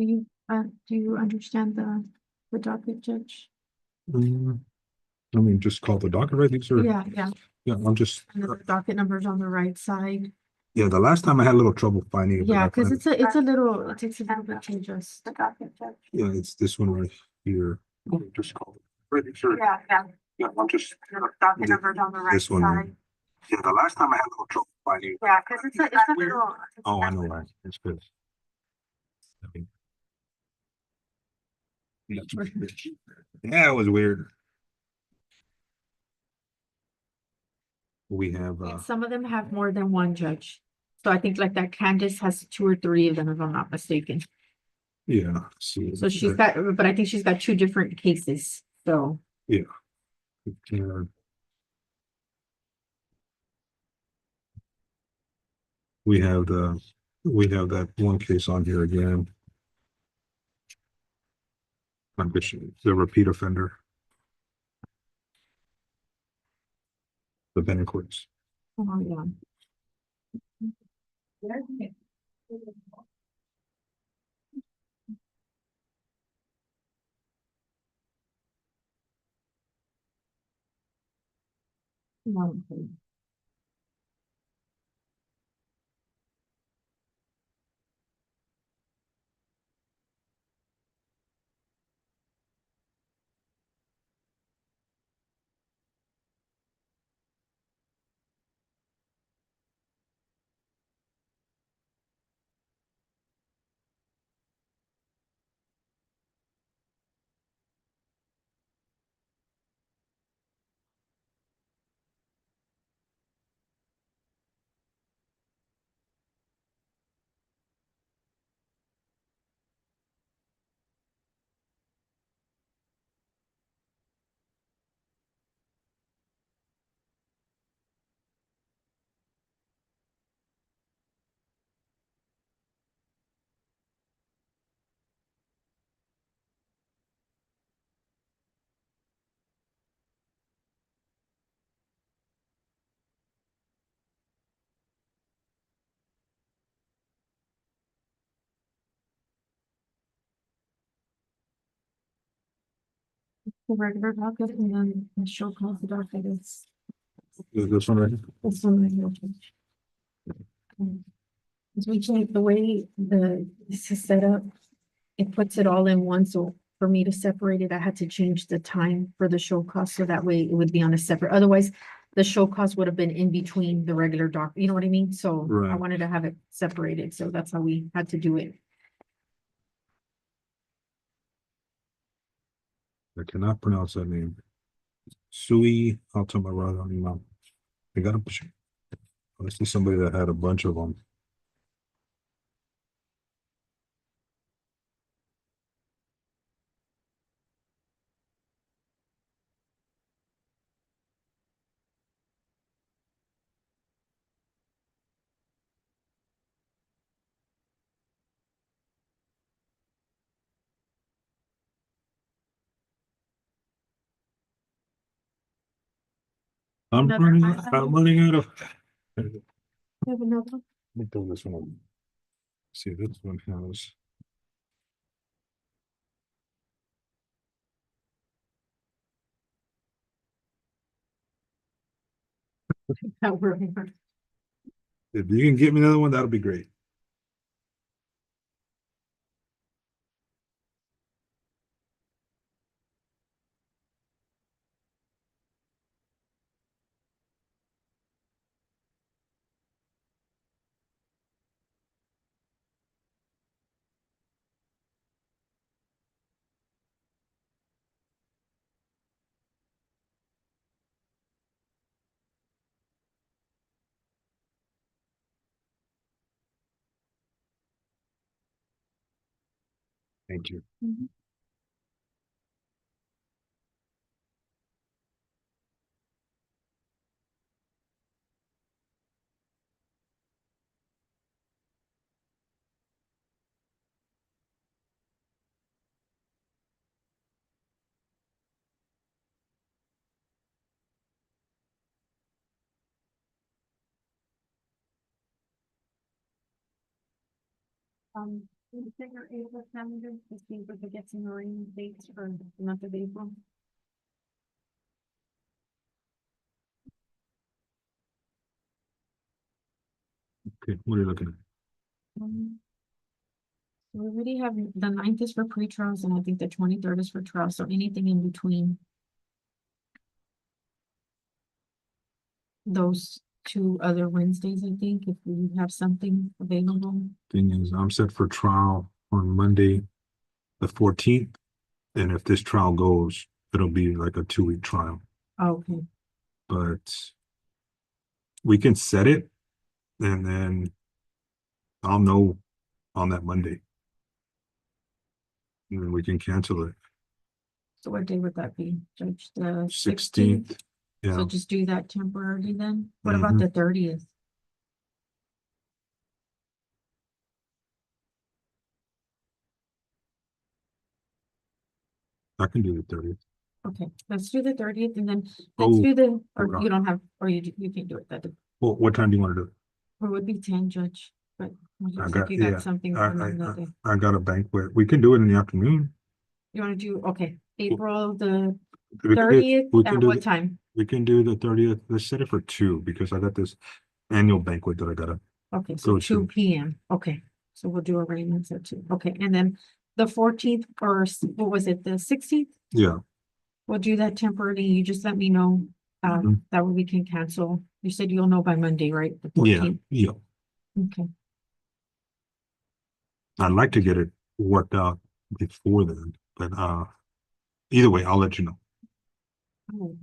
Do you understand the docket, Judge? I mean, just call the docket, right? These are, Yeah. yeah, I'm just, And the docket number's on the right side. yeah, the last time I had a little trouble finding it. Yeah, but I because found it's a little, it takes a little bit to adjust. The docket, Judge. Yeah, it's this one right here. Just call it. Right, sure. Yeah. Yeah, I'm just. And the docket number's on the right This one. side. Yeah, the last time I had a little trouble finding it. Yeah, because it's a little. Oh, I know, right. It's good. I mean, yeah, it was weird. We have, And some of them have more than one judge. So I think like that Candace has two or three of them, if I'm not mistaken. yeah, see. So she's got, but I think she's got two different cases, so. Yeah. We have that one case on here again. The repeat offender. The Bennequits. Oh, yeah. The regular docket and then the Showcause the docket is This one right here. this one right here, Judge. As we change the way this is set up, it puts it all in one, so for me to separate it, I had to change the time for the show cause, so that way it would be on a separate, otherwise the show cause would have been in between the regular doc, you know what I mean? So I Right. wanted to have it separated, so that's how we had to do it. I cannot pronounce that name. Sui Altamirano. I got a. I see somebody that had a bunch of them. I'm running out of. Let You have another one? me pull this one up. See, this one has. That we're- If you can get me another one, that'll be great. Thank you. Mhm. Check our April calendar to see if we could get some rain dates for the month of April. Okay, what are you looking at? We already have, the 9th is for pre-trials and I think the 23rd is for trials, so anything in between those two other Wednesdays, I think, if we have something available. Thing is, I'm set for trial on Monday, the 14th. And if this trial goes, it'll be like a 2-week trial. Okay, But we can set it and then I'll know on that Monday. And then we can cancel it. so what day would that be, Judge? The 16th. 16th? Yeah. So just do that temporarily then? What about Mhm. the 30th? I can do the 30th. Okay, let's do the 30th and then let's Oh, do the, or forgot. you don't have, or you can't do it that day. Well, what time do you want to do? Or would be 10, Judge, but it looks I like got, you yeah, got something I, going I, on that day. I got a banquet. We can do it in the afternoon. You wanna do, okay, April the We can do, 30th, we can at do, what time? we can do the 30th. Let's set it for 2 because I got this annual banquet that I gotta Okay, so go two to. PM, okay, so we'll do arraignments at 2, okay, and then the 14th or what was it, the 16th? Yeah. We'll do that temporarily, you just let me know, Mhm. that way we can cancel. You said you'll know by Monday, right? The Yeah, 14th, yeah. okay. I'd like to get it worked out before then, but either way, I'll let you know. Oh,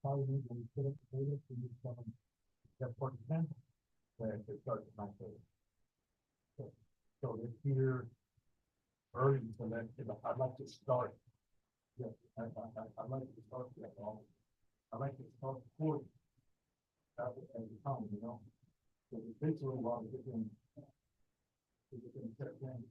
Probably when you put up the data, so you can get 40%, then it starts to my phase. So this year, early, so that, I'd like to start. Yeah, I'd like to start that all. I'd like to start before. At the time, you know, so it takes a little while to get them. To get them set in.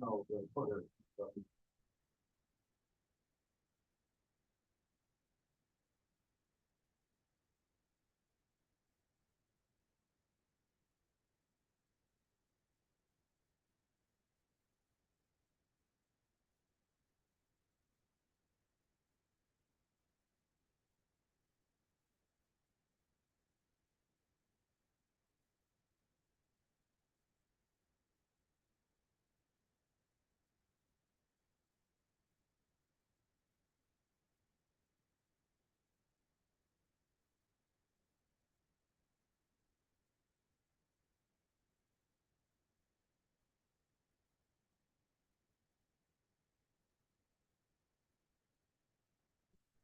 No, the further.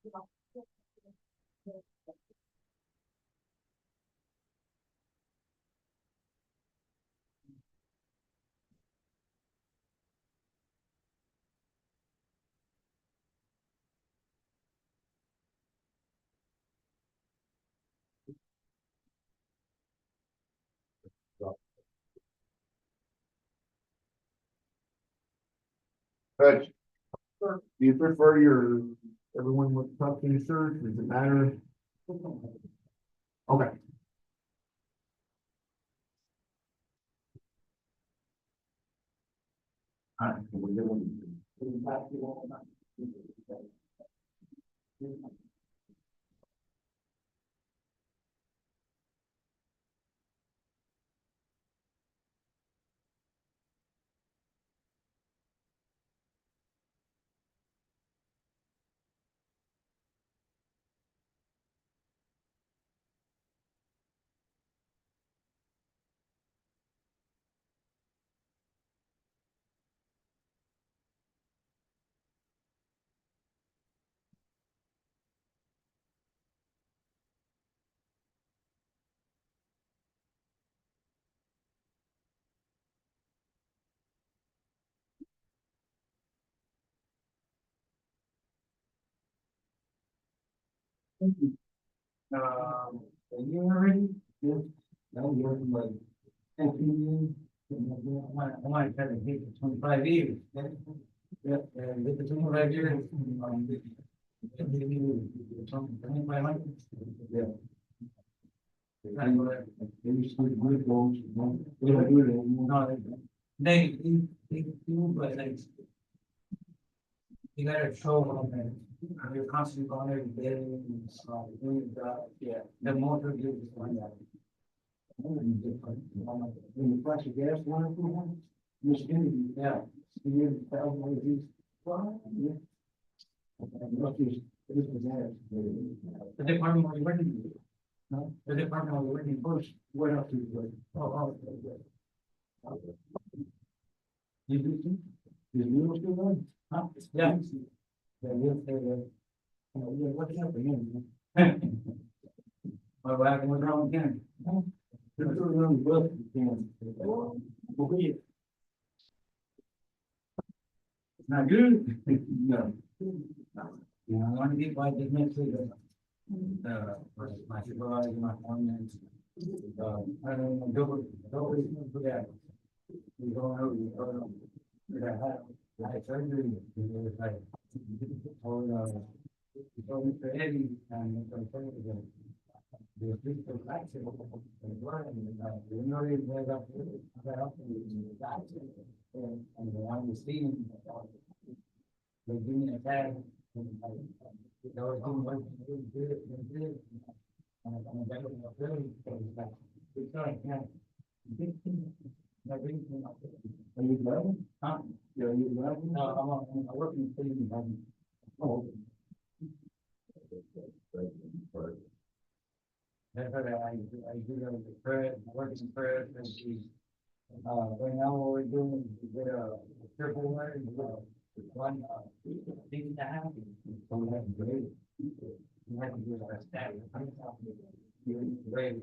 But do you prefer everyone with top insert? Does it matter? Okay. A year already? Yeah. That was working like 10 years. I might have to hit for 25 years. Yeah, and with the 25 years. 25 Yeah. They used to do it, goals, you know, they don't do it anymore. No, they do, but like, you gotta show them that you're constantly going every day, and doing your job, yeah, the motor gives you one that. When you flash your gas line, you're skinny, yeah, you tell what it is. Yeah. The department where you're working. No, the department where you're working first, what else do you do? You do too? Is Leo still on? Huh? Yeah. Yeah, we'll say that. What's happening? My wife went wrong again. Not good? No. Yeah, I want to get by the next week. My supervisor, my foreman. I don't know, double, for that. We don't know, we don't know. I had surgery, it was like, told, he told Mr. Eddie, and Mr. President, the official action, and we know they have up, and the one was seen, they give me a tag, and they was doing what they did, and I'm better than a really, so it's like, it's like, yeah. Are you driving? Huh? Yeah, are you driving? No, I'm working in the city. Oh. That's what I do the Fred, working in Fred, and she's, right now what we're doing is we get a triple one, one, thing to happen. So we have to grade. We have to do our staff. Grade.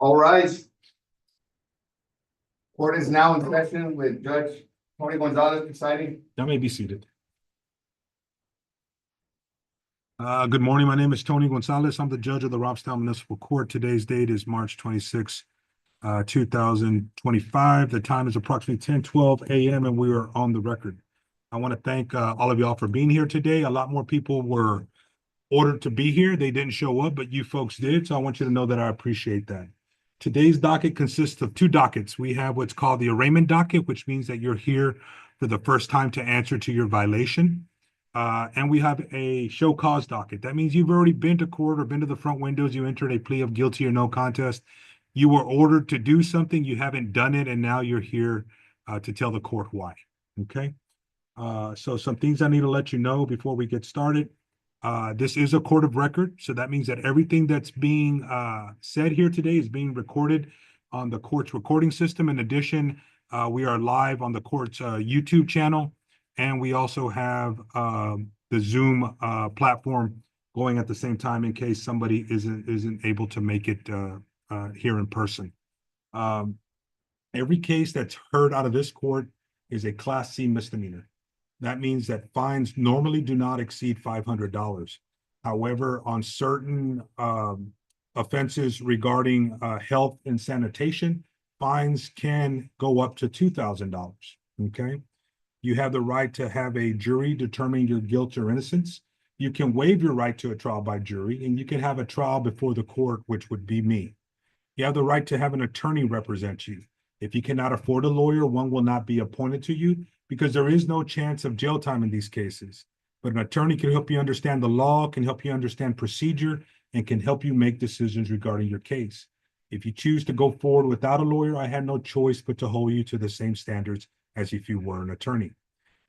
All rise. Court is now in session with Judge Tony Gonzalez presiding. Y'all may be seated. Good morning. My name is Tony Gonzalez. I'm the judge of the Robstown Municipal Court. Today's date is March 26, 2025. The time is approximately 10:12 a.m. and we are on the record. I want to thank all of y'all for being here today. A lot more people were ordered to be here. They didn't show up, but you folks did. So I want you to know that I appreciate that. Today's docket consists of two dockets. We have what's called the arraignment docket, which means that you're here for the first time to answer to your violation. And we have a show cause docket. That means you've already been to court or been to the front windows. You entered a plea of guilty or no contest. You were ordered to do something. You haven't done it. And now you're here to tell the court why. Okay. So some things I need to let you know before we get started. This is a court of record. So that means that everything that's being said here today is being recorded on the court's recording system. In addition, we are live on the court's YouTube channel. And we also have the Zoom platform going at the same time in case somebody isn't able to make it here in person. Every case that's heard out of this court is a Class C misdemeanor. That means that fines normally do not exceed $500. However, on certain offenses regarding health and sanitation, fines can go up to $2,000. Okay. You have the right to have a jury determine your guilt or innocence. You can waive your right to a trial by jury, and you can have a trial before the court, which would be me. You have the right to have an attorney represent you. If you cannot afford a lawyer, one will not be appointed to you because there is no chance of jail time in these cases. But an attorney can help you understand the law, can help you understand procedure, and can help you make decisions regarding your case. If you choose to go forward without a lawyer, I had no choice but to hold you to the same standards as if you were an attorney.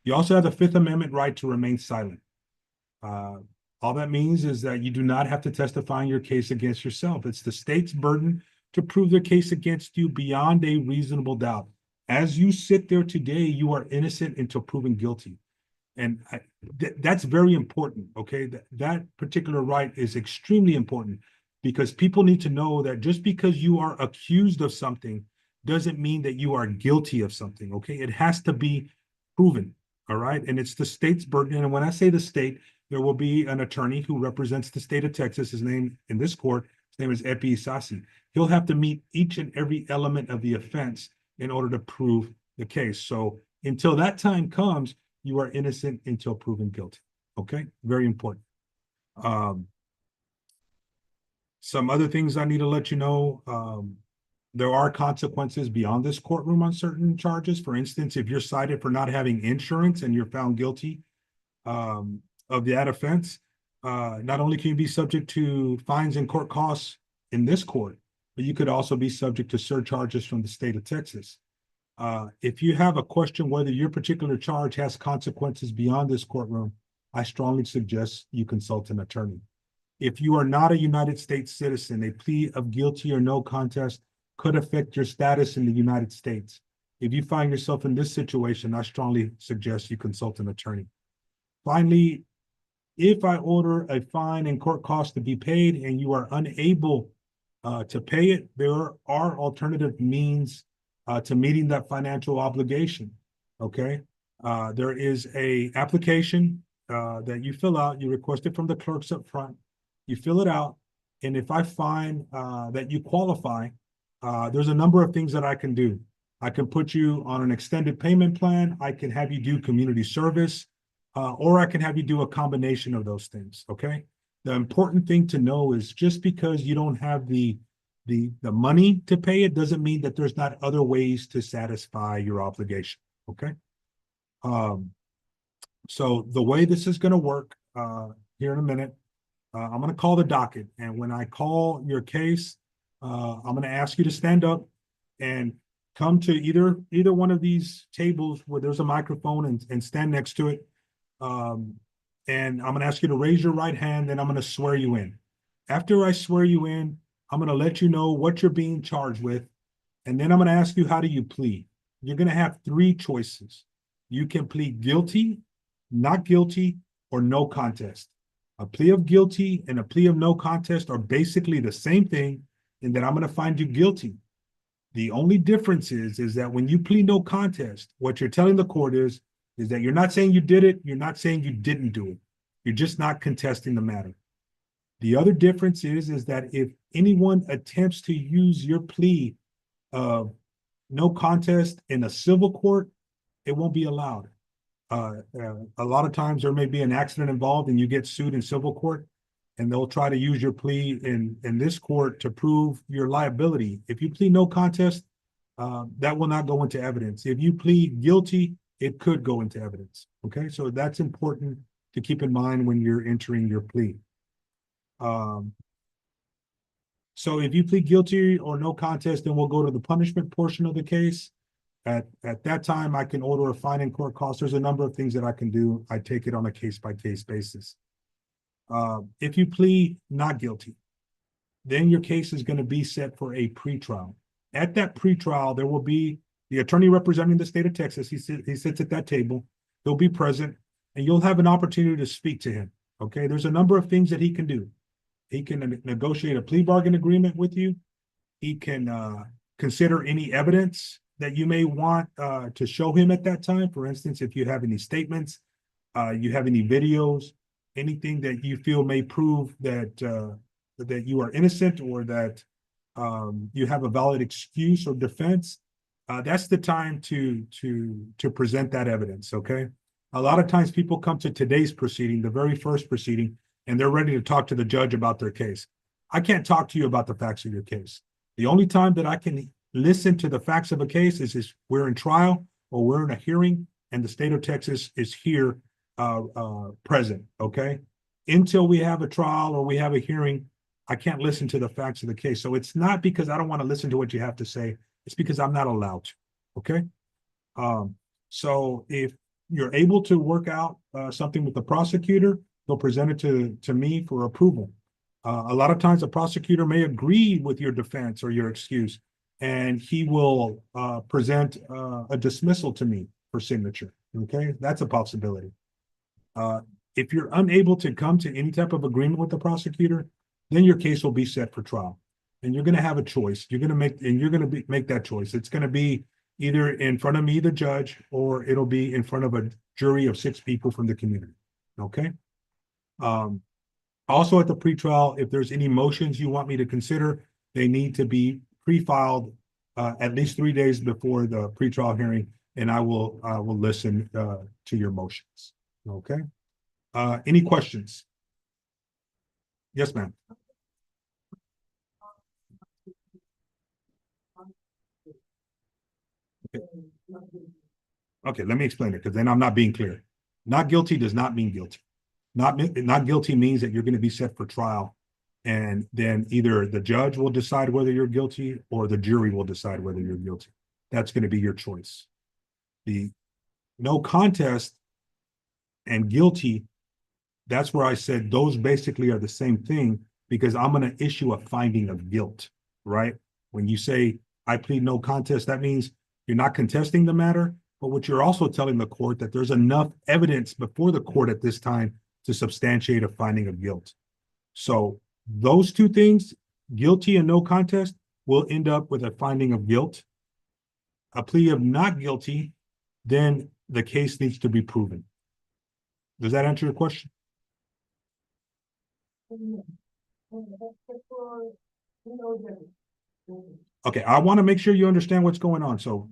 You also have the Fifth Amendment right to remain silent. All that means is that you do not have to testify in your case against yourself. It's the state's burden to prove their case against you beyond a reasonable doubt. As you sit there today, you are innocent until proven guilty. And that's very important, okay? That particular right is extremely important because people need to know that just because you are accused of something doesn't mean that you are guilty of something, okay? It has to be proven, all right? And it's the state's burden. And when I say the state, there will be an attorney who represents the state of Texas. His name in this court, his name is Epi Isasi. He'll have to meet each and every element of the offense in order to prove the case. So until that time comes, you are innocent until proven guilty, okay? Very important. Some other things I need to let you know. There are consequences beyond this courtroom on certain charges. For instance, if you're cited for not having insurance and you're found guilty of that offense, not only can you be subject to fines and court costs in this court, but you could also be subject to surcharges from the state of Texas. If you have a question whether your particular charge has consequences beyond this courtroom, I strongly suggest you consult an attorney. If you are not a United States citizen, a plea of guilty or no contest could affect your status in the United States. If you find yourself in this situation, I strongly suggest you consult an attorney. Finally, if I order a fine and court costs to be paid and you are unable to pay it, there are alternative means to meeting that financial obligation, okay? There is a application that you fill out, you request it from the clerks up front, you fill it out, and if I find that you qualify, there's a number of things that I can do. I can put you on an extended payment plan, I can have you do community service, or I can have you do a combination of those things, okay? The important thing to know is just because you don't have the money to pay it doesn't mean that there's not other ways to satisfy your obligation, okay? So the way this is going to work here in a minute, I'm going to call the docket. And when I call your case, I'm going to ask you to stand up and come to either one of these tables where there's a microphone and stand next to it. And I'm going to ask you to raise your right hand, and I'm going to swear you in. After I swear you in, I'm going to let you know what you're being charged with. And then I'm going to ask you, how do you plead? You're going to have three choices. You can plead guilty, not guilty, or no contest. A plea of guilty and a plea of no contest are basically the same thing. and then I'm going to find you guilty. The only difference is that when you plead no contest, what you're telling the court is that you're not saying you did it, you're not saying you didn't do it. You're just not contesting the matter. The other difference is that if anyone attempts to use your plea of no contest in a civil court, it won't be allowed. A lot of times there may be an accident involved and you get sued in civil court, and they'll try to use your plea in this court to prove your liability. If you plead no contest, that will not go into evidence. If you plead guilty, it could go into evidence. Okay, so that's important to keep in mind when you're entering your plea. So if you plead guilty or no contest, then we'll go to the punishment portion of the case. At that time, I can order a fine and court cost. There's a number of things that I can do. I take it on a case-by-case basis. If you plead not guilty, then your case is going to be set for a pretrial. At that pretrial, there will be the attorney representing the state of Texas. He sits at that table. He'll be present, and you'll have an opportunity to speak to him. Okay, there's a number of things that he can do. He can negotiate a plea bargain agreement with you. He can consider any evidence that you may want to show him at that time. For instance, if you have any statements, you have any videos, anything that you feel may prove that that you are innocent or that you have a valid excuse or defense, that's the time to present that evidence. Okay. A lot of times people come to today's proceeding, the very first proceeding, and they're ready to talk to the judge about their case. I can't talk to you about the facts of your case. The only time that I can listen to the facts of a case is we're in trial or we're in a hearing and the state of Texas is here present. Okay. Until we have a trial or we have a hearing, I can't listen to the facts of the case. So it's not because I don't want to listen to what you have to say. It's because I'm not allowed to. Okay. So if you're able to work out something with the prosecutor, they'll present it to me for approval. A lot of times the prosecutor may agree with your defense or your excuse, and he will present a dismissal to me for signature. Okay, that's a possibility. If you're unable to come to any type of agreement with the prosecutor, then your case will be set for trial, and you're going to have a choice. You're going to make that choice. It's going to be either in front of me, the judge, or it'll be in front of a jury of 6 people from the community. Okay. Also at the pretrial, if there's any motions you want me to consider, they need to be pre-filed at least 3 days before the pretrial hearing, and I will listen to your motions. Okay. Any questions? Yes, ma'am. Okay, let me explain it because then I'm not being clear. Not guilty does not mean guilty. Not guilty means that you're going to be set for trial, and then either the judge will decide whether you're guilty or the jury will decide whether you're guilty. That's going to be your choice. The no contest and guilty, that's where I said those basically are the same thing, because I'm going to issue a finding of guilt, right? When you say I plead no contest, that means you're not contesting the matter, but what you're also telling the court that there's enough evidence before the court at this time to substantiate a finding of guilt. So those two things, guilty and no contest, will end up with a finding of guilt. A plea of not guilty, then the case needs to be proven. Does that answer your question? Okay, I want to make sure you understand what's going on. So,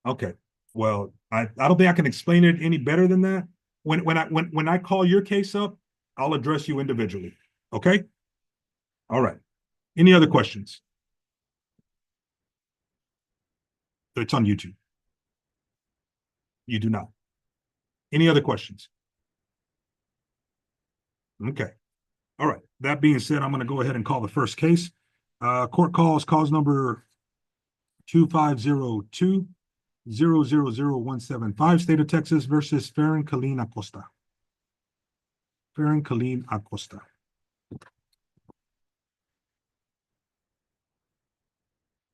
okay, well, I don't think I can explain it any better than that. When I call your case up, I'll address you individually. Okay? All right. Any other questions? It's on YouTube. You do not. Any other questions? Okay. All right. That being said, I'm going to go ahead and call the first case. Court calls cause number 2502-000175, State of Texas versus Farron Colleen Acosta. Farron Colleen Acosta.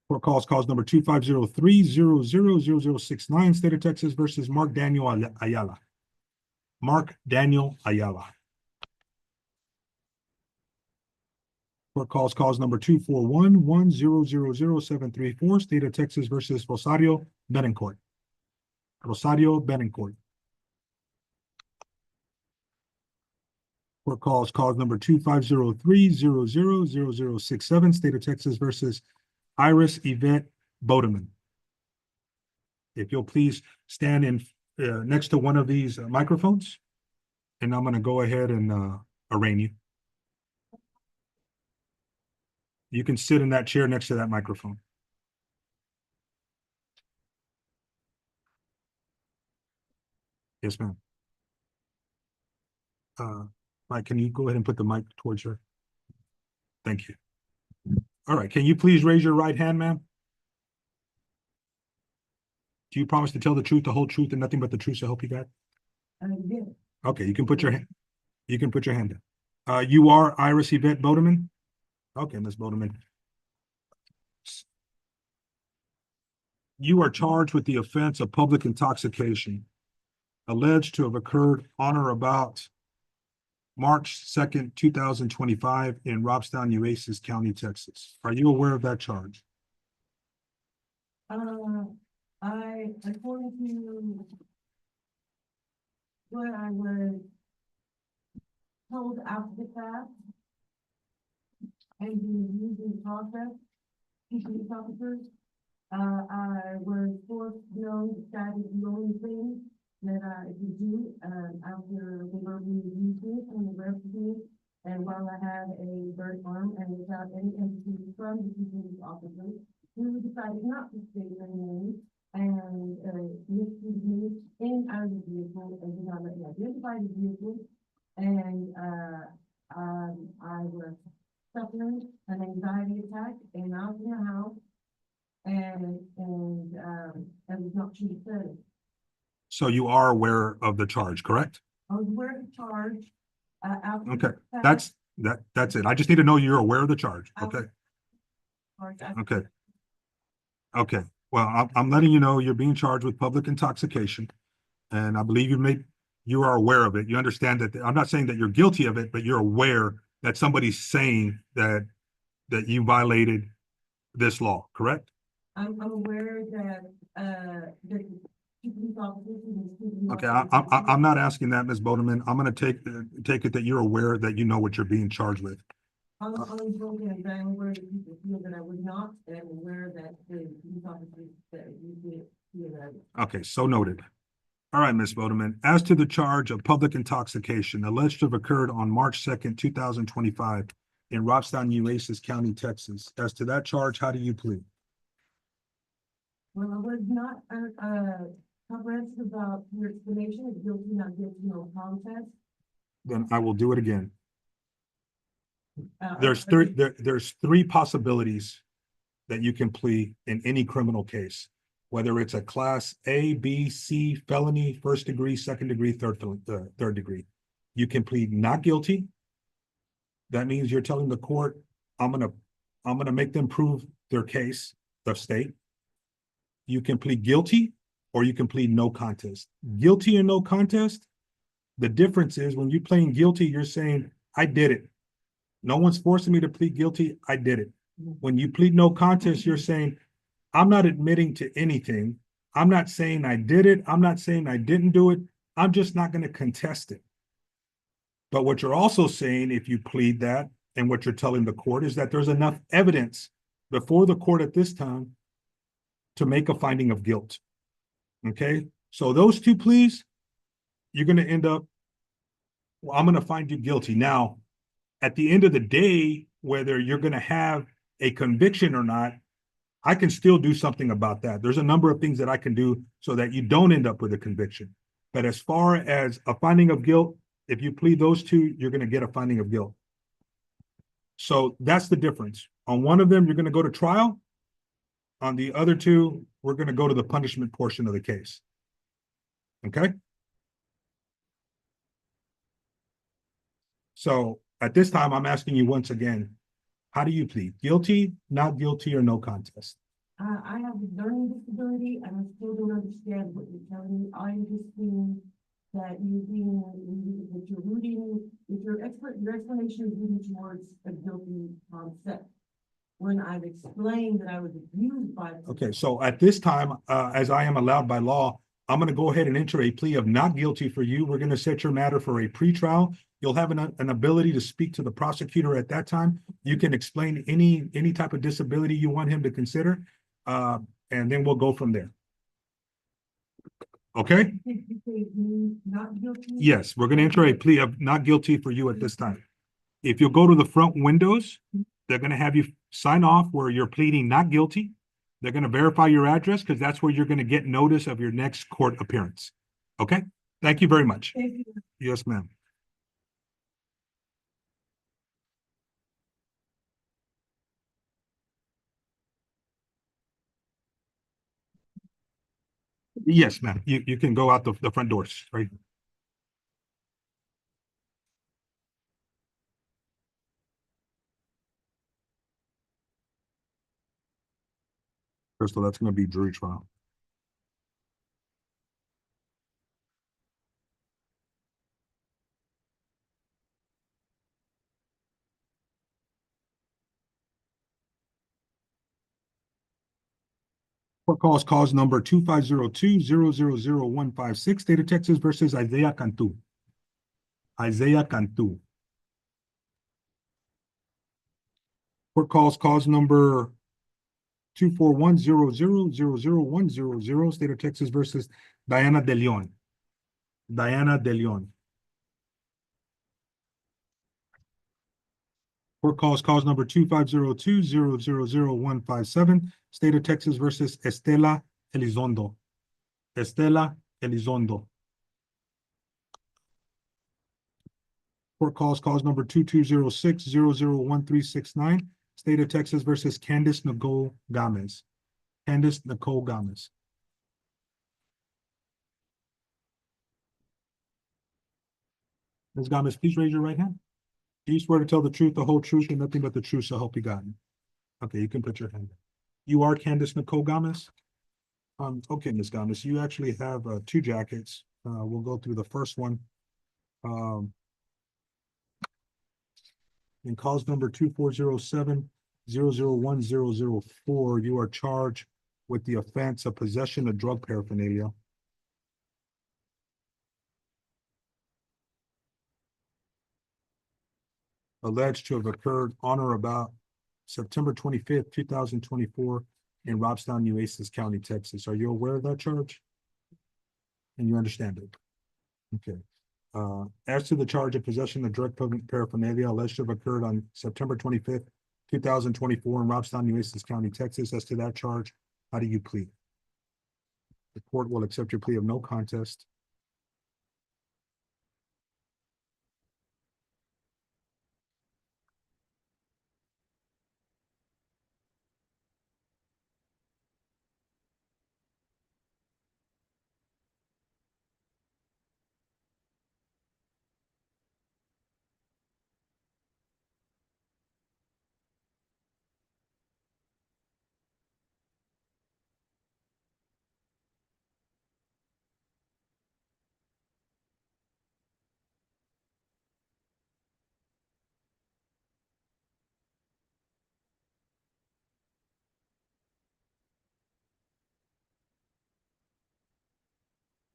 Court calls cause number 2503-000069, State of Texas versus Mark Daniel Ayala. Mark Daniel Ayala. Court calls cause number 241-1000734, State of Texas versus Rosario Benincourt. Rosario Benincourt. Court calls cause number 2503-000067, State of Texas versus Iris Yvette Bodeman. If you'll please stand in next to one of these microphones, and I'm going to go ahead and arraign you. You can sit in that chair next to that microphone. Yes, ma'am. Mike, can you go ahead and put the mic towards her? Thank you. All right, can you please raise your right hand, ma'am? Do you promise to tell the truth, the whole truth, and nothing but the truth, so help you God? Yes. Okay, you can put your hand. You can put your hand down. You are Iris Yvette Bodeman? Okay, Ms. Bodeman. You are charged with the offense of public intoxication, alleged to have occurred on or about March 2nd, 2025 in Robstown, Nueces County, Texas. Are you aware of that charge? According to what I was told after the fact, and the using process, police officers, I was forced to know that is the only thing that I could do, after they were used me and arrested me. And while I had a burnt arm and without any empathy from the police officers, who decided not to state their name and, mistreated me in out of the vehicle and did not let me identify the vehicle. And, I was suffering an anxiety attack and I was in the house and was not treated. So you are aware of the charge, correct? I was aware of the charge, after. Okay, the fact, that's it. I just need to know you're aware of the charge. I was- Okay, charge after- okay. Okay, well, I'm letting you know you're being charged with public intoxication. And I believe you are aware of it. You understand that, I'm not saying that you're guilty of it, but you're aware that somebody's saying that you violated this law, correct? I'm aware that, the police officers. Okay, I'm not asking that, Ms. Bodeman. I'm gonna take it that you're aware that you know what you're being charged with. I'm joking, and I'm aware that people feel that I was not, and I'm aware that the police officers that you did feel that. Okay, so noted. All right, Ms. Bodeman, as to the charge of public intoxication alleged to have occurred on March 2nd, 2025 in Robstown, Nueces County, Texas. As to that charge, how do you plead? Well, I was not, comprehensive about your explanation of guilty, not guilty, no contest. Then I will do it again. Uh, There's three possibilities that you can plead in any criminal case, whether it's a class A, B, C, felony, first degree, second degree, third degree. You can plead not guilty. That means you're telling the court, I'm gonna make them prove their case, the state. You can plead guilty, or you can plead no contest. Guilty or no contest, the difference is when you're playing guilty, you're saying, I did it. No one's forcing me to plead guilty, I did it. When you plead no contest, you're saying, I'm not admitting to anything. I'm not saying I did it. I'm not saying I didn't do it. I'm just not going to contest it. But what you're also saying, if you plead that, and what you're telling the court is that there's enough evidence before the court at this time to make a finding of guilt. Okay? So those two pleas, you're going to end up, well, I'm going to find you guilty. Now, at the end of the day, whether you're going to have a conviction or not, I can still do something about that. There's a number of things that I can do so that you don't end up with a conviction. But as far as a finding of guilt, if you plead those two, you're going to get a finding of guilt. So that's the difference. On one of them, you're going to go to trial. On the other two, we're going to go to the punishment portion of the case. Okay? So at this time, I'm asking you once again, how do you plead? Guilty, not guilty, or no contest? I have a learning disability and I still don't understand what you're telling me. I'm just being that that you're rooting, your explanation is rooting towards a guilty concept. When I've explained that I was abused by. Okay, so at this time, as I am allowed by law, I'm gonna go ahead and enter a plea of not guilty for you. We're gonna set your matter for a pretrial. You'll have an ability to speak to the prosecutor at that time. You can explain any type of disability you want him to consider. And then we'll go from there. Okay? Did you say you not guilty? Yes, we're gonna enter a plea of not guilty for you at this time. If you'll go to the front windows, they're gonna have you sign off where you're pleading not guilty. They're gonna verify your address because that's where you're gonna get notice of your next court appearance. Okay? Thank you very much. Thank you. Yes, ma'am. Yes, ma'am. You can go out the front doors, right? Crystal, that's gonna be jury trial. Court calls cause number 2502-000156, State of Texas versus Isaiah Cantu. Isaiah Cantu. Court calls cause number 24100000100, State of Texas versus Diana De Leon. Diana De Leon. Court calls cause number 2502-000157, State of Texas versus Estela Elizondo. Estela Elizondo. Court calls cause number 2206-001369, State of Texas versus Candice Nicole Gomez. Candice Nicole Gomez. Ms. Gomez, please raise your right hand. Do you swear to tell the truth, the whole truth, and nothing but the truth, so help you God? Okay, you can put your hand down. You are Candice Nicole Gomez? Okay, Ms. Gomez, you actually have two jackets. We'll go through the first one. In cause number 2407-001004, you are charged with the offense of possession of drug paraphernalia. Alleged to have occurred on or about September 25th, 2024 in Robstown, Nueces County, Texas. Are you aware of that charge? And you understand it? Okay. As to the charge of possession of drug paraphernalia alleged to have occurred on September 25th, 2024 in Robstown, Nueces County, Texas, as to that charge, how do you plead? The court will accept your plea of no contest.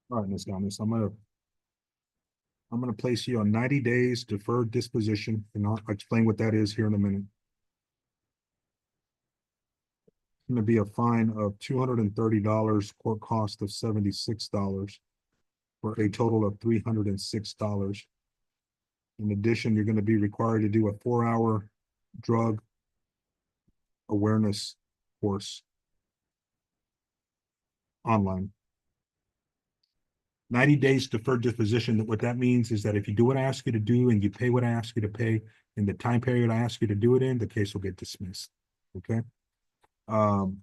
All right, Ms. Gomez, I'm gonna place you on 90 days deferred disposition, and I'll explain what that is here in a minute. It's gonna be a fine of $230, court cost of $76, for a total of $306. In addition, you're gonna be required to do a 4-hour drug awareness course online. 90 days deferred disposition. What that means is that if you do what I ask you to do and you pay what I ask you to pay in the time period I ask you to do it in, the case will get dismissed. Okay. The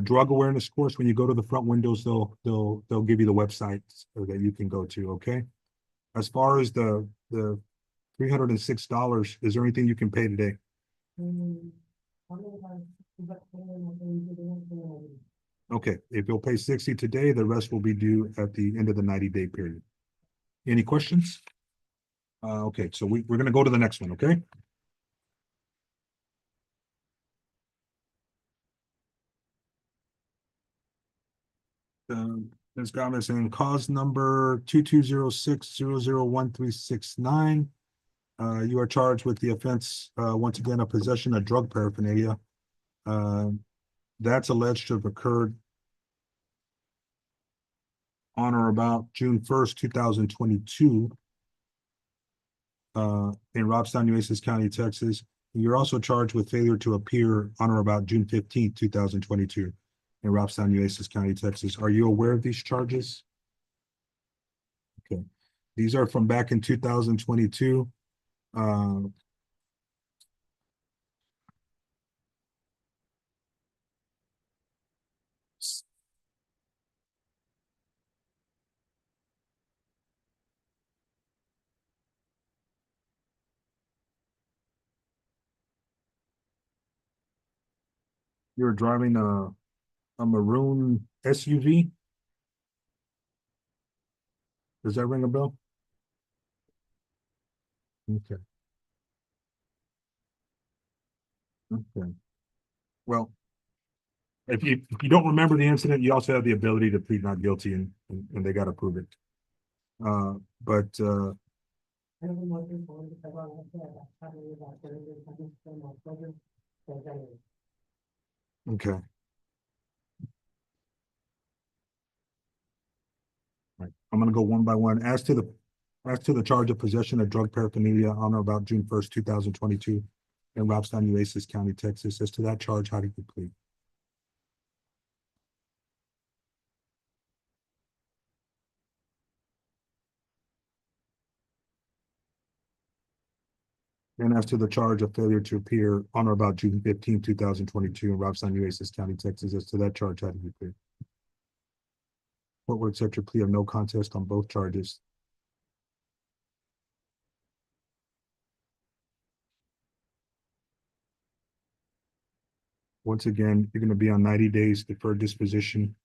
drug awareness course, when you go to the front windows, they'll give you the website that you can go to. Okay. As far as the $306, is there anything you can pay today? Okay, if you'll pay 60 today, the rest will be due at the end of the 90-day period. Any questions? Okay, so we're gonna go to the next one, okay? Ms. Gomez, and cause number 2206001369. You are charged with the offense, once again, of possession of drug paraphernalia. That's alleged to have occurred on or about June 1st, 2022. In Robstown, Nueces County, Texas. You're also charged with failure to appear on or about June 15th, 2022. In Robstown, Nueces County, Texas. Are you aware of these charges? Okay. These are from back in 2022. You're driving a maroon SUV. Does that ring a bell? Okay. Okay. Well, if you don't remember the incident, you also have the ability to plead not guilty and they got to prove it. But okay. Right. I'm gonna go one by one. As to the charge of possession of drug paraphernalia on or about June 1st, 2022 in Robstown, Nueces County, Texas. As to that charge, how did you plead? And as to the charge of failure to appear on or about June 15th, 2022 in Robstown, Nueces County, Texas. As to that charge, how did you plead? Court will accept your plea of no contest on both charges. Once again, you're gonna be on 90 days deferred disposition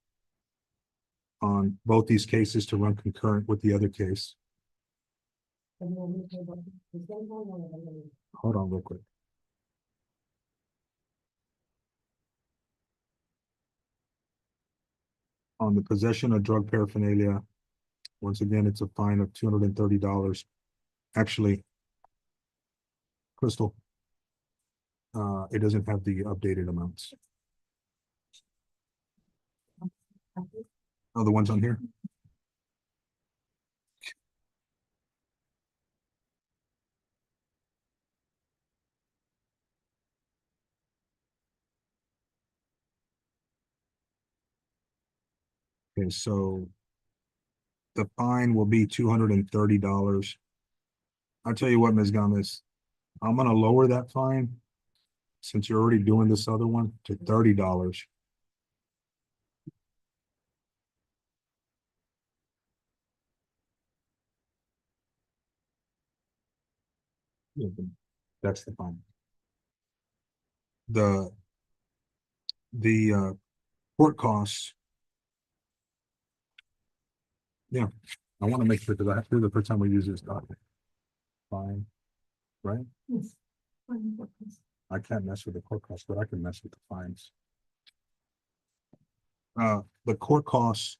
on both these cases to run concurrent with the other case. Hold on real quick. On the possession of drug paraphernalia, once again, it's a fine of $230. Actually, Crystal, it doesn't have the updated amounts. Oh, the ones on here? Okay, so the fine will be $230. I'll tell you what, Ms. Gomez, I'm gonna lower that fine since you're already doing this other one to $30. Yeah, that's the fine. The court costs. Yeah, I want to make sure that this is the first time we use this docket. Fine, right? I can't mess with the court costs, but I can mess with the fines. The court costs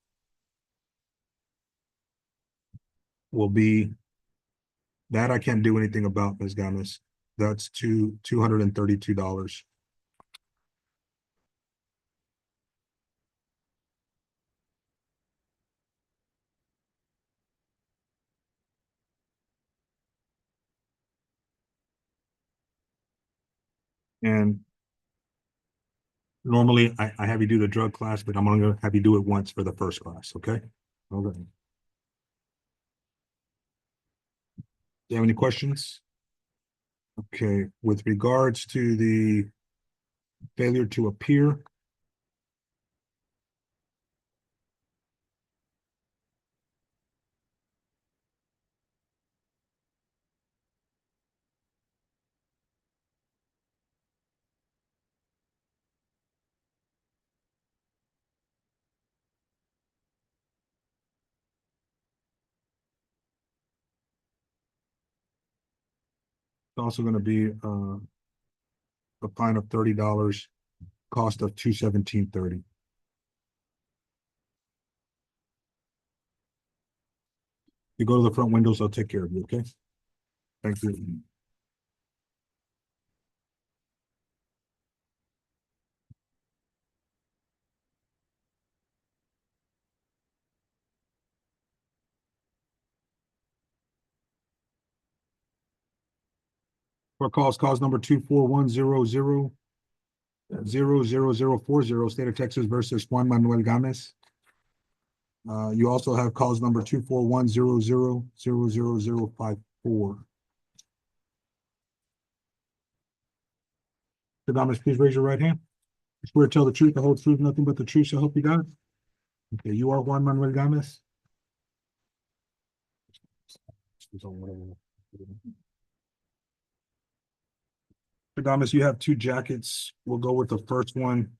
will be that I can't do anything about, Ms. Gomez. That's $232. And normally I have you do the drug class, but I'm gonna have you do it once for the first class, okay? Okay. Do you have any questions? Okay, with regards to the failure to appear. also gonna be, a fine of $30, cost of $217.30. You go to the front windows, I'll take care of you, okay? Thank you. For cause number 241000040, State of Texas versus Juan Manuel Gomez. You also have cause number 241000054. Mr. Gomez, please raise your right hand. I swear to tell the truth, the whole truth, nothing but the truth, so help you God. Okay, you are Juan Manuel Gomez. Mr. Gomez, you have two jackets. We'll go with the first one.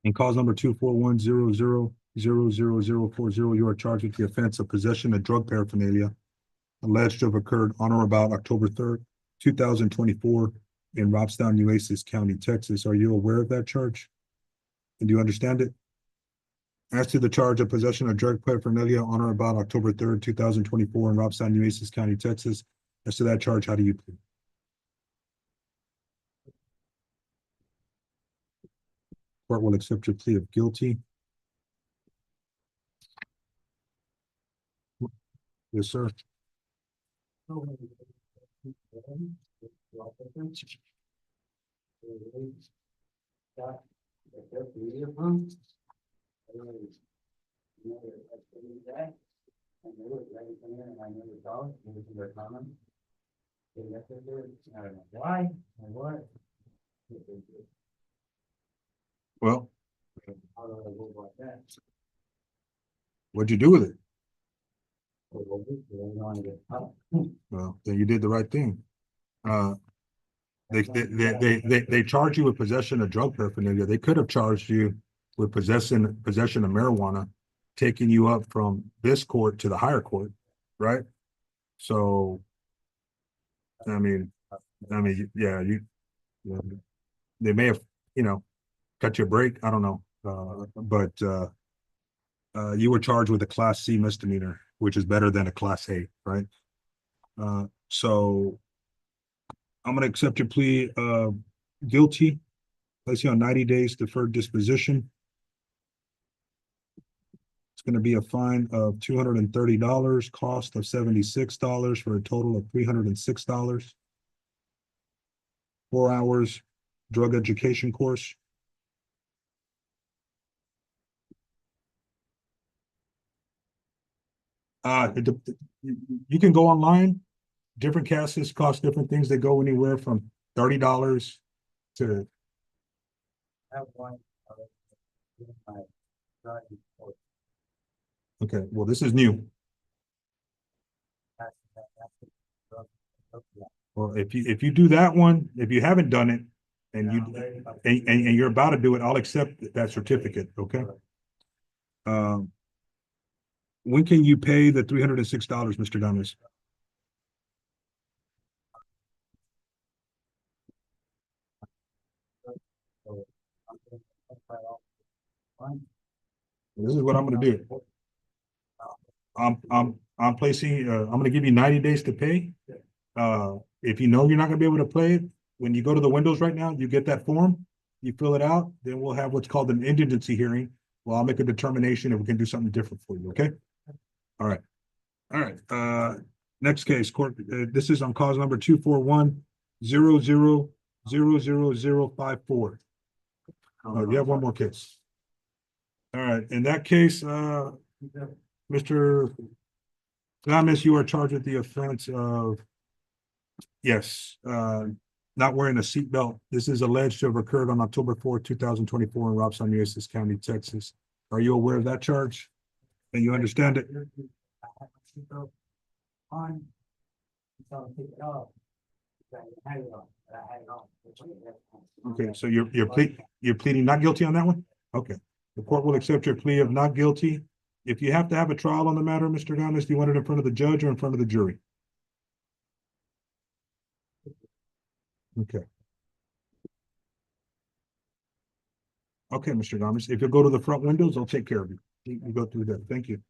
In cause number 24100000040, you are charged with the offense of possession of drug paraphernalia alleged to have occurred on or about October 3rd, 2024 in Robstown, Nueces County, Texas. Are you aware of that charge? And do you understand it? As to the charge of possession of drug paraphernalia on or about October 3rd, 2024 in Robstown, Nueces County, Texas, as to that charge, how do you plead? Court will accept your plea of guilty. Yes, sir. Well, what'd you do with it? Well, then you did the right thing. They charge you with possession of drug paraphernalia. They could have charged you with possession of marijuana, taking you up from this court to the higher court, right? So, I mean, yeah, they may have, cut you a break. I don't know, but you were charged with a Class C misdemeanor, which is better than a Class A, right? So I'm going to accept your plea guilty, place you on 90 days deferred disposition. It's going to be a fine of $230, cost of $76 for a total of $306. 4 hours drug education course. You can go online. Different cases cost different things. They go anywhere from $30 to. Okay, well, this is new. Well, if you do that one, if you haven't done it, and you're about to do it, I'll accept that certificate. Okay. When can you pay the $306, Mr. Gomez? This is what I'm going to do. I'm placing. I'm going to give you 90 days to pay. If you know you're not going to be able to play it, when you go to the windows right now, you get that form, you fill it out, then we'll have what's called an indigency hearing. Well, I'll make a determination if we can do something different for you. Okay. All right. All right. Next case, court. This is on cause number 24100000054. You have one more case. All right. In that case, Mr. Gomez, you are charged with the offense of, yes, not wearing a seatbelt. This is alleged to have occurred on October 4th, 2024 in Robstown, Nueces County, Texas. Are you aware of that charge? And you understand it? Okay, so you're pleading not guilty on that one? Okay, the court will accept your plea of not guilty. If you have to have a trial on the matter, Mr. Gomez, do you want it in front of the judge or in front of the jury? Okay. Okay, Mr. Gomez, if you go to the front windows, I'll take care of you. You go through that. Thank you.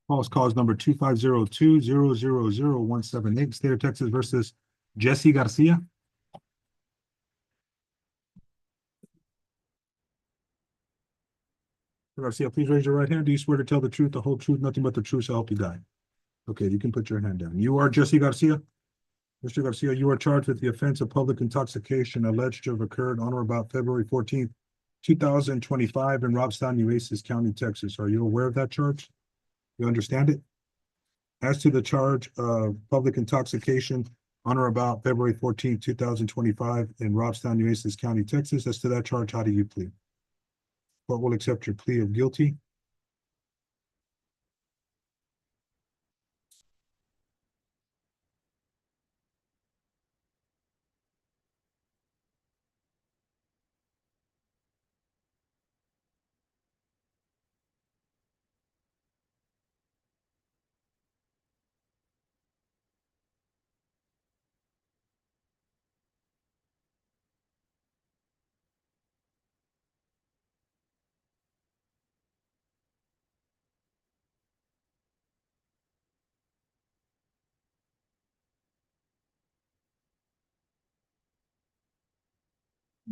False cause number 25020000178, State of Texas versus Jesse Garcia. Garcia, please raise your right hand. Do you swear to tell the truth, the whole truth, nothing but the truth, so help you God? Okay, you can put your hand down. You are Jesse Garcia? Mr. Garcia, you are charged with the offense of public intoxication alleged to have occurred on or about February 14th, 2025 in Robstown, Nueces County, Texas. Are you aware of that charge? You understand it? As to the charge of public intoxication on or about February 14th, 2025 in Robstown, Nueces County, Texas, as to that charge, how do you plead? Court will accept your plea of guilty.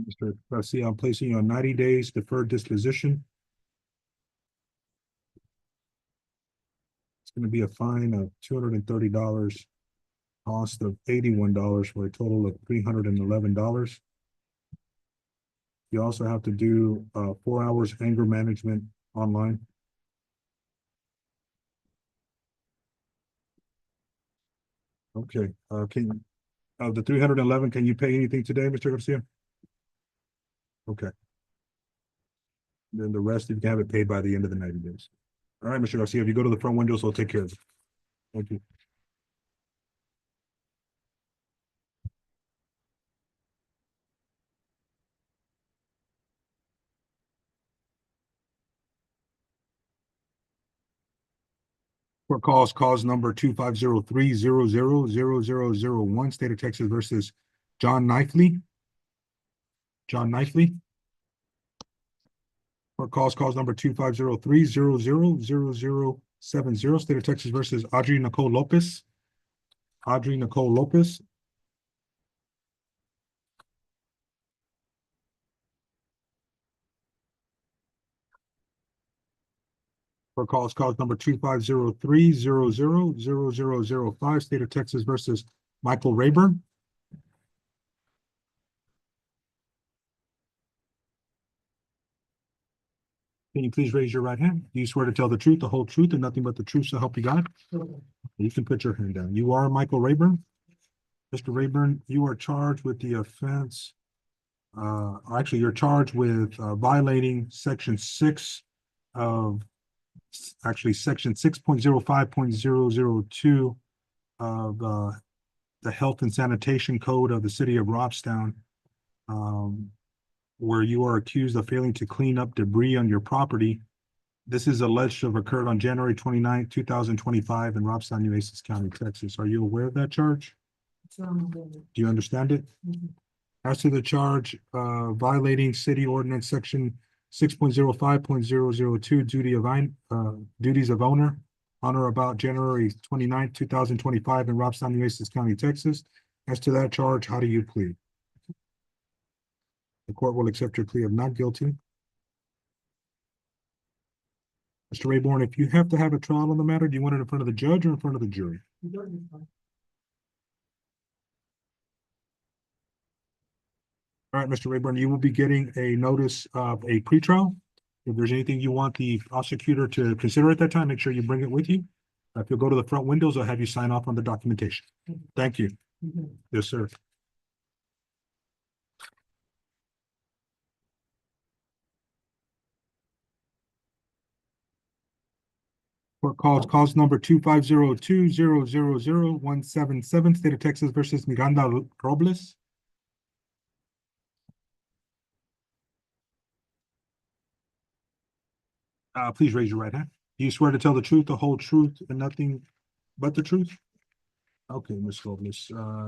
Mr. Garcia, I'm placing you on 90 days deferred disposition. It's going to be a fine of $230, cost of $81 for a total of $311. You also have to do 4 hours anger management online. Okay, the 311, can you pay anything today, Mr. Garcia? Okay. Then the rest, you can have it paid by the end of the 90 days. All right, Mr. Garcia, if you go to the front windows, I'll take care of it. Thank you. For cause number 25030000001, State of Texas versus John Knifley. John Knifley. For cause number 25030000070, State of Texas versus Audrey Nicole Lopez. Audrey Nicole Lopez. For cause number 25030000005, State of Texas versus Michael Rayburn. Can you please raise your right hand? Do you swear to tell the truth, the whole truth, and nothing but the truth, so help you God? You can put your hand down. You are Michael Rayburn. Mr. Rayburn, you are charged with the offense. Actually, you're charged with violating section 6 of, actually section 6.05.002 of the Health and Sanitation Code of the City of Robstown, where you are accused of failing to clean up debris on your property. This is alleged to have occurred on January 29th, 2025 in Robstown, Nueces County, Texas. Are you aware of that charge? Do you understand it? As to the charge, violating city ordinance section 6.05.002, duties of owner, on or about January 29th, 2025 in Robstown, Nueces County, Texas. As to that charge, how do you plead? The court will accept your plea of not guilty. Mr. Rayborn, if you have to have a trial on the matter, do you want it in front of the judge or in front of the jury? All right, Mr. Rayburn, you will be getting a notice of a pretrial. If there's anything you want the prosecutor to consider at that time, make sure you bring it with you. If you'll go to the front windows, I'll have you sign off on the documentation. Thank you. Yes, sir. Court calls cause number 25020000177, State of Texas versus Miranda Robles. Please raise your right hand. Do you swear to tell the truth, the whole truth, and nothing but the truth? Okay, Ms. Robles,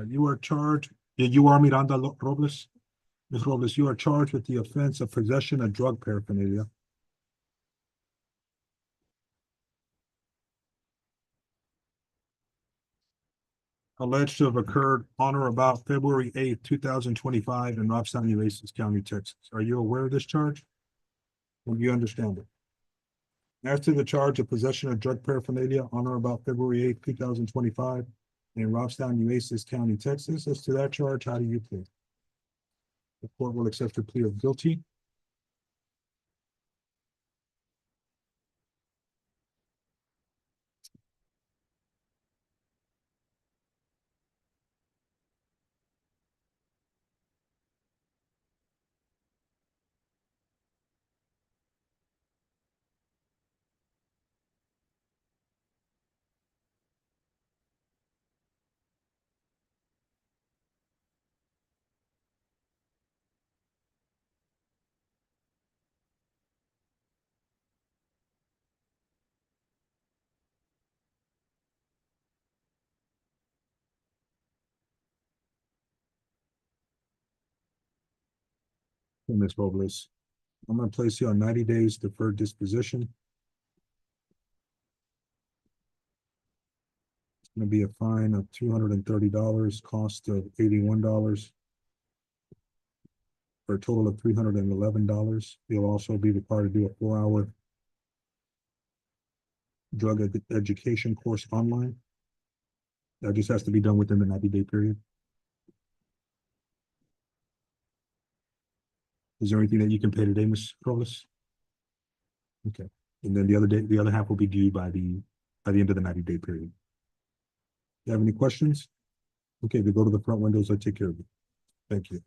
you are charged, yeah, you are Miranda Robles? Ms. Robles, you are charged with the offense of possession of drug paraphernalia. Alleged to have occurred on or about February 8th, 2025 in Robstown, Nueces County, Texas. Are you aware of this charge? Or do you understand it? As to the charge of possession of drug paraphernalia on or about February 8th, 2025 in Robstown, Nueces County, Texas, as to that charge, how do you plead? The court will accept your plea of guilty. Ms. Robles, I'm going to place you on 90 days deferred disposition. It's going to be a fine of $230, cost of $81, for a total of $311. You'll also be required to do a 4-hour drug education course online. That just has to be done within the 90-day period. Is there anything that you can pay today, Ms. Robles? Okay, and then the other half will be due by the end of the 90-day period. You have any questions? Okay, if you go to the front windows, I'll take care of you. Thank you.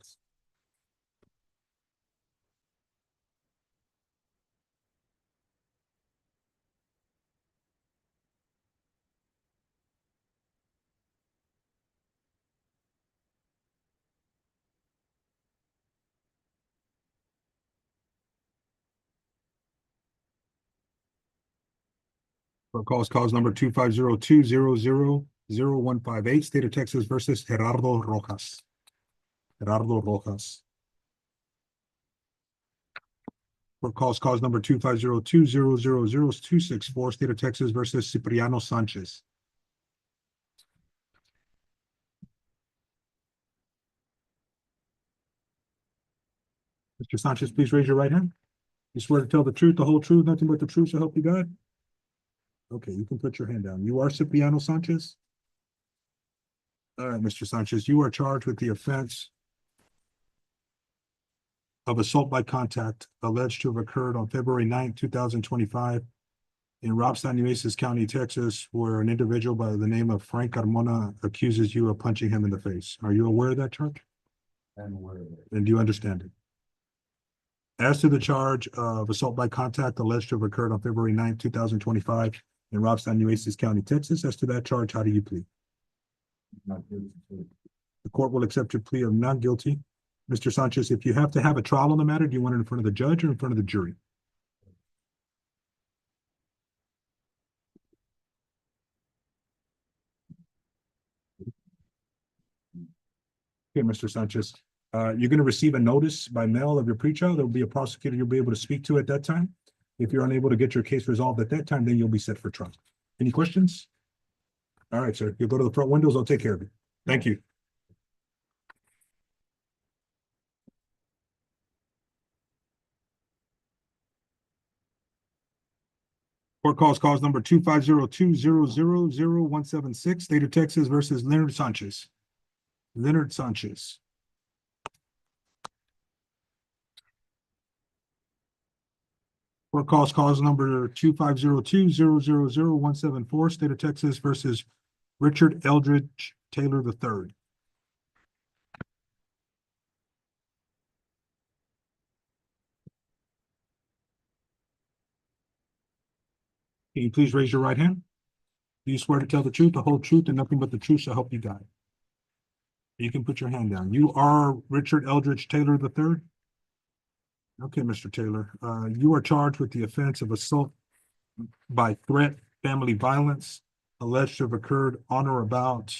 For cause number 25020000158, State of Texas versus Gerardo Rojas. Gerardo Rojas. For cause number 25020000264, State of Texas versus Cipriano Sanchez. Mr. Sanchez, please raise your right hand. You swear to tell the truth, the whole truth, nothing but the truth, so help you God? Okay, you can put your hand down. You are Cipriano Sanchez? All right, Mr. Sanchez, you are charged with the offense of assault by contact alleged to have occurred on February 9th, 2025 in Robstown, Nueces County, Texas, where an individual by the name of Frank Carmona accuses you of punching him in the face. Are you aware of that charge? I'm aware of it. And do you understand it? As to the charge of assault by contact alleged to have occurred on February 9th, 2025 in Robstown, Nueces County, Texas, as to that charge, how do you plead? Not guilty to. The court will accept your plea of not guilty. Mr. Sanchez, if you have to have a trial on the matter, do you want it in front of the judge or in front of the jury? Okay, Mr. Sanchez, you're gonna receive a notice by mail of your pretrial. There will be a prosecutor you'll be able to speak to at that time. If you're unable to get your case resolved at that time, then you'll be set for trial. Any questions? All right, sir. You'll go to the front windows. I'll take care of it. Thank you. Court calls cause number 25020000176, State of Texas versus Leonard Sanchez. Leonard Sanchez. Court calls cause number 25020000174, State of Texas versus Richard Eldridge Taylor III. Can you please raise your right hand? Do you swear to tell the truth, the whole truth, and nothing but the truth shall help you God? You can put your hand down. You are Richard Eldridge Taylor III? Okay, Mr. Taylor, you are charged with the offense of assault by threat, family violence, alleged to have occurred on or about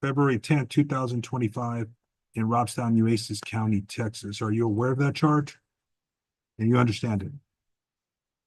February 10th, 2025 in Robstown, Nueces County, Texas. Are you aware of that charge? And you understand it?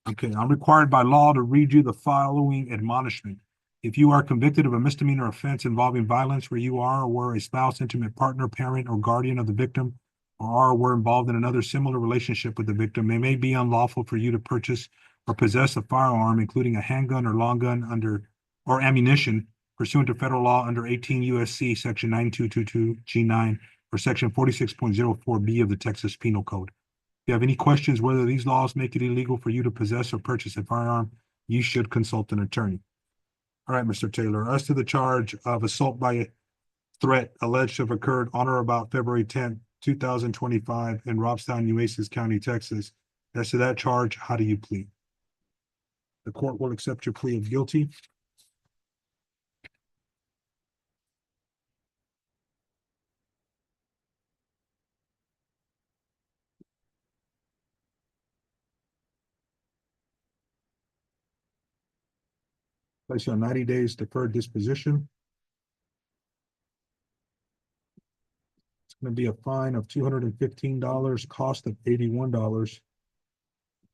Okay, I'm required by law to read you the following admonishment. If you are convicted of a misdemeanor offense involving violence where you are or were a spouse, intimate partner, parent, or guardian of the victim, or are or were involved in another similar relationship with the victim, it may be unlawful for you to purchase or possess a firearm, including a handgun or long gun or ammunition pursuant to federal law under 18 USC section 9222 G9 or section 46.04B of the Texas Penal Code. If you have any questions whether these laws make it illegal for you to possess or purchase a firearm, you should consult an attorney. All right, Mr. Taylor, as to the charge of assault by threat alleged to have occurred on or about February 10th, 2025 in Robstown, Nueces County, Texas, as to that charge, how do you plead? The court will accept your plea of guilty. Place you on 90 days deferred disposition. It's going to be a fine of $215, cost of $81,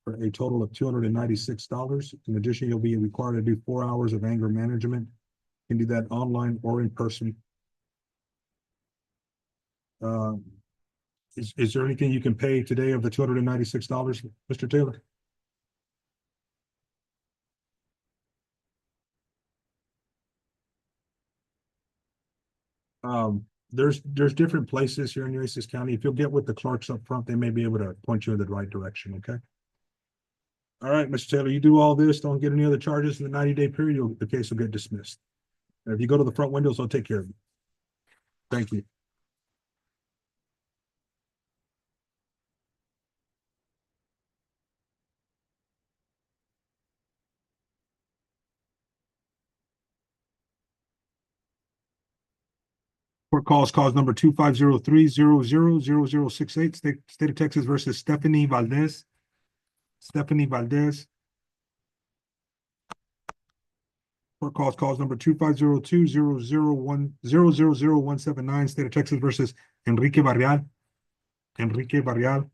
for a total of $296. In addition, you'll be required to do 4 hours of anger management. You can do that online or in person. Is there anything you can pay today of the $296, Mr. Taylor? There's different places here in Nueces County. If you'll get with the clerks up front, they may be able to point you in the right direction, okay? All right, Mr. Taylor, you do all this, don't get any other charges in the 90-day period, the case will get dismissed. And if you go to the front windows, I'll take care of you. Thank you. Court calls cause number 25030000068, State of Texas versus Stephanie Valdez. Stephanie Valdez. Court calls cause number 2502001000179, State of Texas versus Enrique Barrial. Enrique Barrial.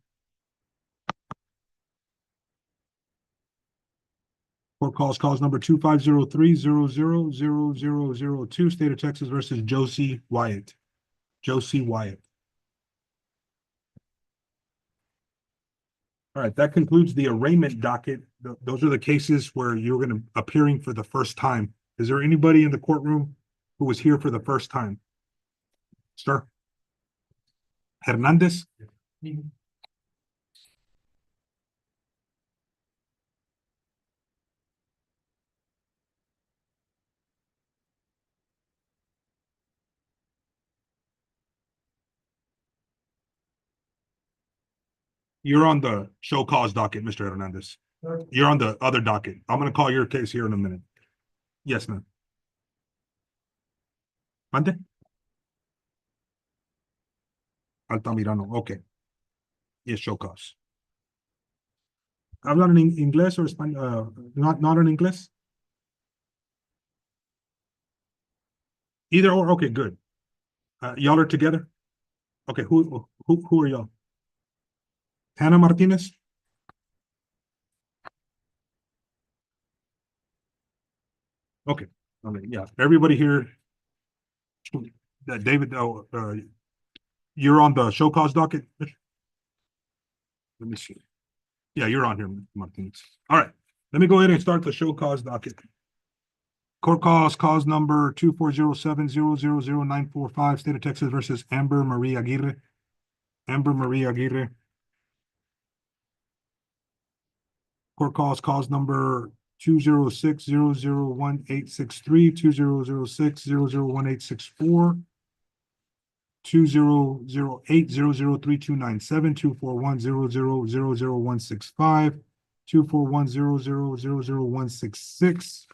Court calls cause number 25030000002, State of Texas versus Josie Wyatt. Josie Wyatt. All right, that concludes the arraignment docket. Those are the cases where you're going to appearing for the first time. Is there anybody in the courtroom who was here for the first time? Sir? Hernandez? You're on the show cause docket, Mr. Hernandez. You're on the other docket. I'm going to call your case here in a minute. Yes, ma'am. Mande? Altamirano, okay. Yes, show cause. ¿Hablan en inglés o español? Not in English? Either or, okay, good. Y'all are together? Okay, who are y'all? Hannah Martinez? Okay, yeah, everybody here. That David, you're on the show cause docket? Let me see. Yeah, you're on here, Martinez. All right, let me go ahead and start the show cause docket. Court cause number 24070000945, State of Texas versus Amber Marie Aguirre. Amber Marie Aguirre. Court cause number 206001863, 200600186 200800329 24100000165 24100000166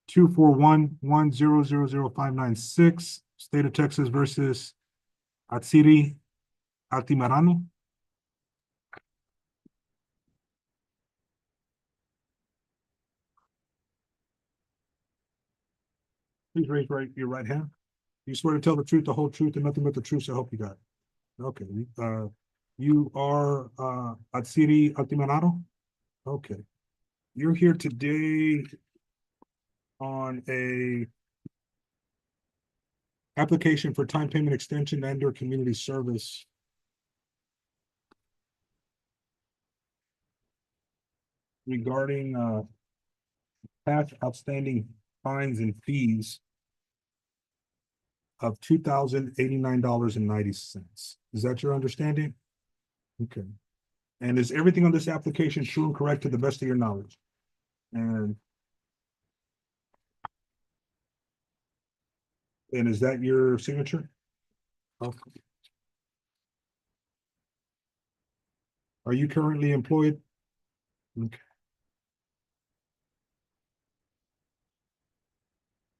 24110000596, State of Texas versus Atsiri Altimarano. Please raise your right hand. You swear to tell the truth, the whole truth, and nothing but the truth, so help you God. Okay, you are Atsiri Altimarano? Okay. You're here today on a application for time payment extension and/or community service. Regarding past outstanding fines and fees of $2,089.90. Is that your understanding? Okay. And is everything on this application true and correct to the best of your knowledge? And is that your signature? Okay. Are you currently employed? Okay.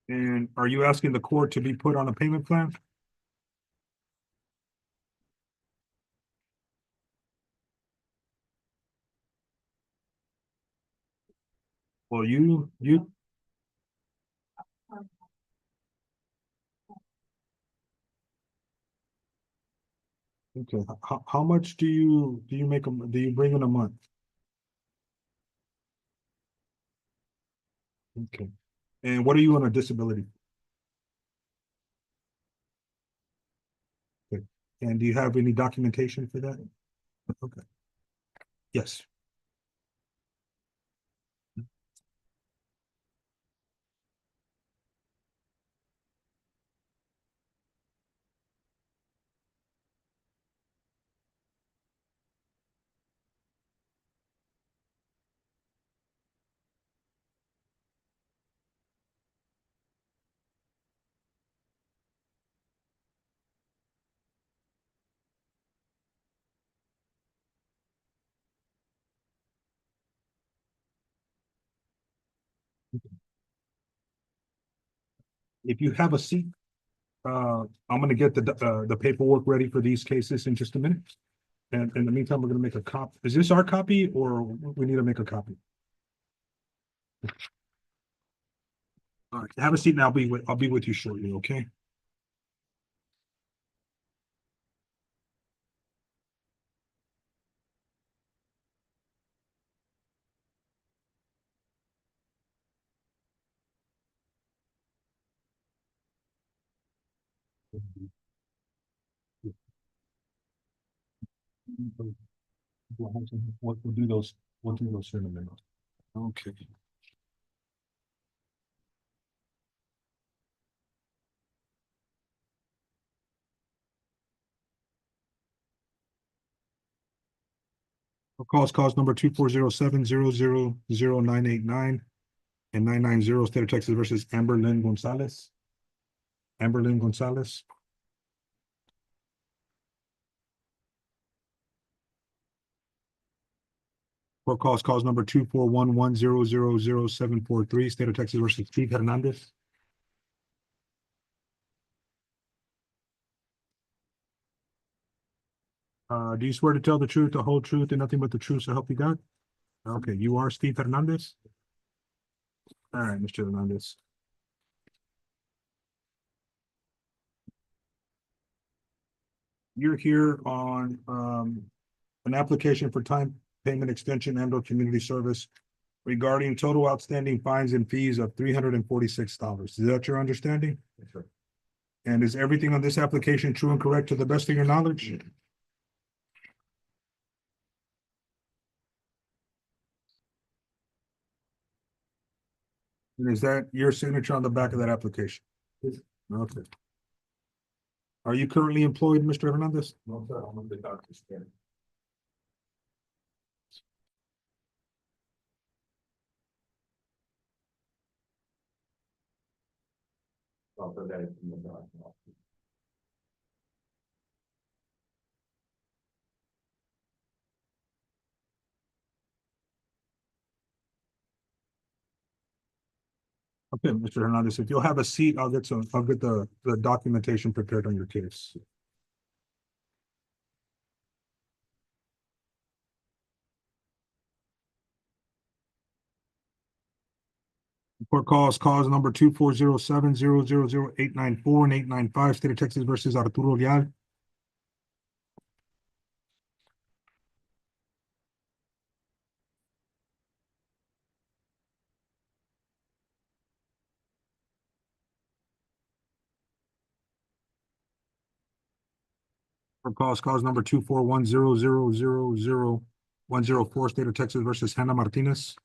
And are you asking the court to be put on a payment plan? Well, okay. How much do you make do you bring in a month? Okay. And what are you on a disability? Okay. And do you have any documentation for that? Okay. Yes. If you have a seat, I'm gonna get the paperwork ready for these cases in just a minute. And in the meantime, we're gonna make a copy. Is this our copy or we need to make a copy? All right, have a seat and I'll be with you shortly, okay? We'll do those in a minute. Okay. Cause number 24070000989 and 990, State of Texas versus Amber Lynn Gonzalez. Amber Lynn Gonzalez. For cause number 24110000743, State of Texas versus Steve Hernandez. Do you swear to tell the truth, the whole truth, and nothing but the truth, so help you God? Okay, you are Steve Hernandez? All right, Mr. Hernandez. you're here on, an application for time payment extension and or community service regarding total outstanding fines and fees of $346. Is that your understanding? Yes, sir. And is everything on this application true and correct to the best of your knowledge? And is that your signature on the back of that application? Yes. Okay. Are you currently employed, Mr. Hernandez? No, sir, I'm on the doctor's care. I'll put that in the document. Okay, Mr. Hernandez, if you'll have a seat, I'll get the documentation prepared on your case. Court calls cause number 24070000894 and 895, State of Texas versus Arturo Leal. Court calls cause number 24100000104, State of Texas versus Hannah Martinez.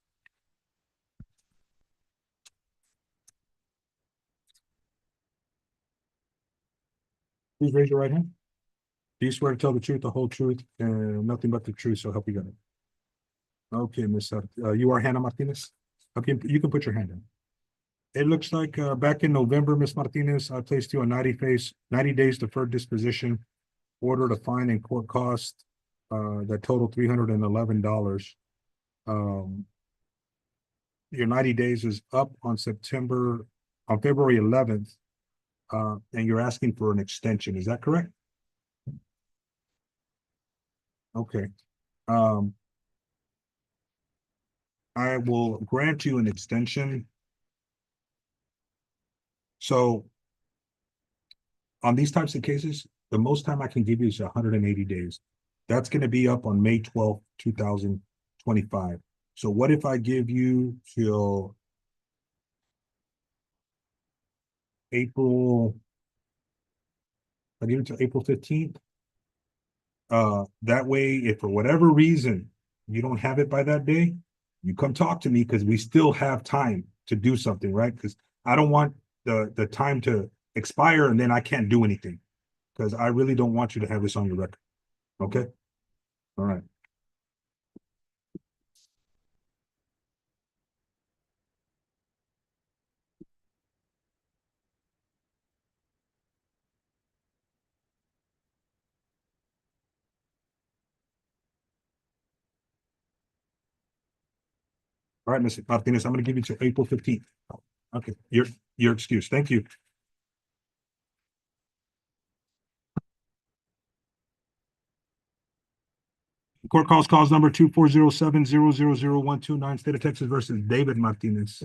Please raise your right hand. Do you swear to tell the truth, the whole truth, and nothing but the truth, so help you God? Okay, Miss, you are Hannah Martinez? Okay, you can put your hand in. It looks like, back in November, Miss Martinez, I placed you on 90 days deferred disposition, ordered a fine and court cost, that totaled $311. Your 90 days is up on February 11th, and you're asking for an extension, is that correct? Okay. I will grant you an extension. So on these types of cases, the most time I can give you is 180 days. That's going to be up on May 12th, 2025. So what if I give you till April? I give it to April 15th. That way, if for whatever reason you don't have it by that day, you come talk to me because we still have time to do something, right? Because I don't want the time to expire and then I can't do anything. Because I really don't want you to have this on your record. Okay? All right. All right, Mr. Martinez, I'm going to give you till April 15th. Okay, your excuse. Thank you. Court calls number 24070000129, State of Texas versus David Martinez.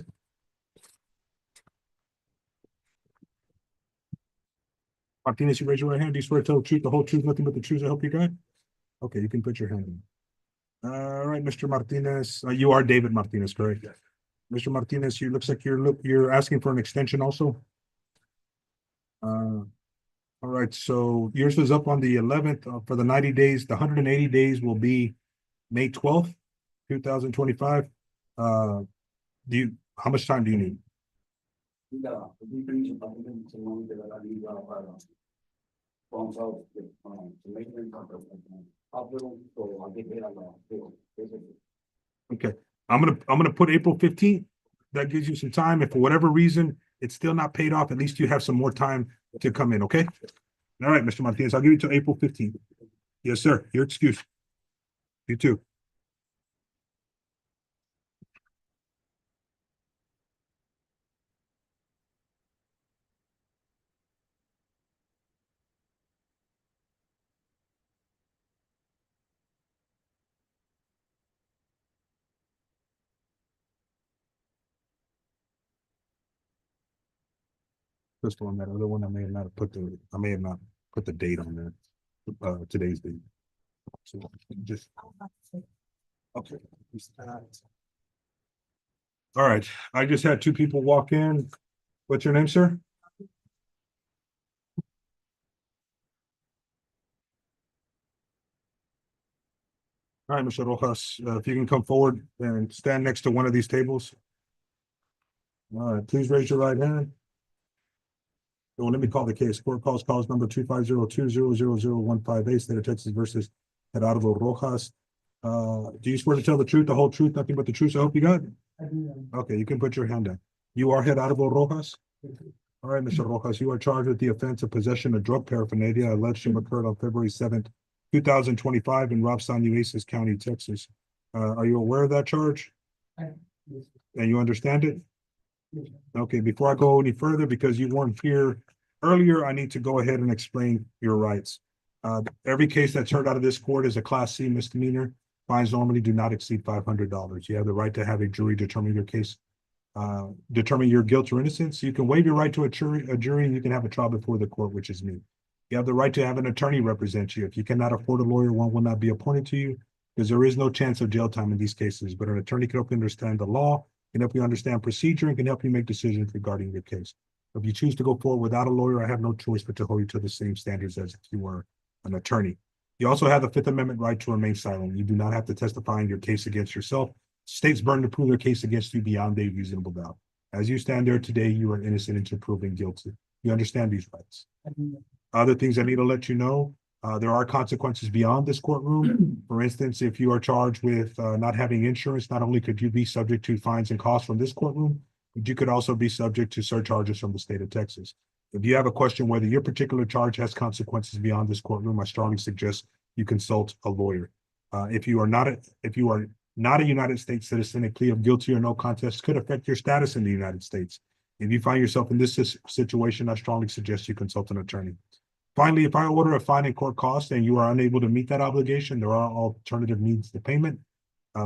Martinez, you raise your right hand. Do you swear to tell the truth, the whole truth, nothing but the truth, I hope you God? Okay, you can put your hand in. All right, Mr. Martinez, you are David Martinez, correct? Yes. Mr. Martinez, you looks like you're asking for an extension also. All right, so yours was up on the 11th, for the 90 days. The 180 days will be May 12th, 2025. How much time do you need? Okay, I'm gonna put April 15th. That gives you some time. If for whatever reason it's still not paid off, at least you have some more time to come in, okay? All right, Mr. Martinez, I'll give you till April 15th. Yes, sir. Your excuse. You too. Just on that other one, I may have not put the date on there. today's date. So just, okay. All right, I just had two people walk in. What's your name, sir? All right, Mr. Rojas, if you can come forward and stand next to one of these tables. All right, please raise your right hand. Well, let me call the case. Court calls number 250200015A, State of Texas versus Gerardo Rojas. Do you swear to tell the truth, the whole truth, nothing but the truth? I hope you got. Okay, you can put your hand down. You are Gerardo Rojas? All right, Mr. Rojas, you are charged with the offense of possession of drug paraphernalia alleged to have occurred on February 7th, 2025 in Robstown, Nueces County, Texas. Are you aware of that charge? And you understand it? Okay, before I go any further, because you weren't here earlier, I need to go ahead and explain your rights. Every case that's heard out of this court is a Class C misdemeanor. Fines normally do not exceed $500. You have the right to have a jury determine your case, determine your guilt or innocence. You can waive your right to a jury, and you can have a trial before the court, which is me. You have the right to have an attorney represent you. If you cannot afford a lawyer, one will not be appointed to you, because there is no chance of jail time in these cases. But an attorney can help you understand the law, can help you understand procedure, and can help you make decisions regarding your case. If you choose to go forward without a lawyer, I have no choice but to hold you to the same standards as if you were an attorney. You also have the Fifth Amendment right to remain silent. You do not have to testify in your case against yourself. State's burden to prove their case against you beyond a reasonable doubt. As you stand there today, you are innocent until proven guilty. You understand these rights. Other things I need to let you know, there are consequences beyond this courtroom. For instance, if you are charged with not having insurance, not only could you be subject to fines and costs from this courtroom, but you could also be subject to surcharges from the state of Texas. If you have a question whether your particular charge has consequences beyond this courtroom, I strongly suggest you consult a lawyer. If you are not a United States citizen, a plea of guilty or no contest could affect your status in the United States. If you find yourself in this situation, I strongly suggest you consult an attorney. Finally, if I order a fine and court cost and you are unable to meet that obligation, there are alternative means to payment.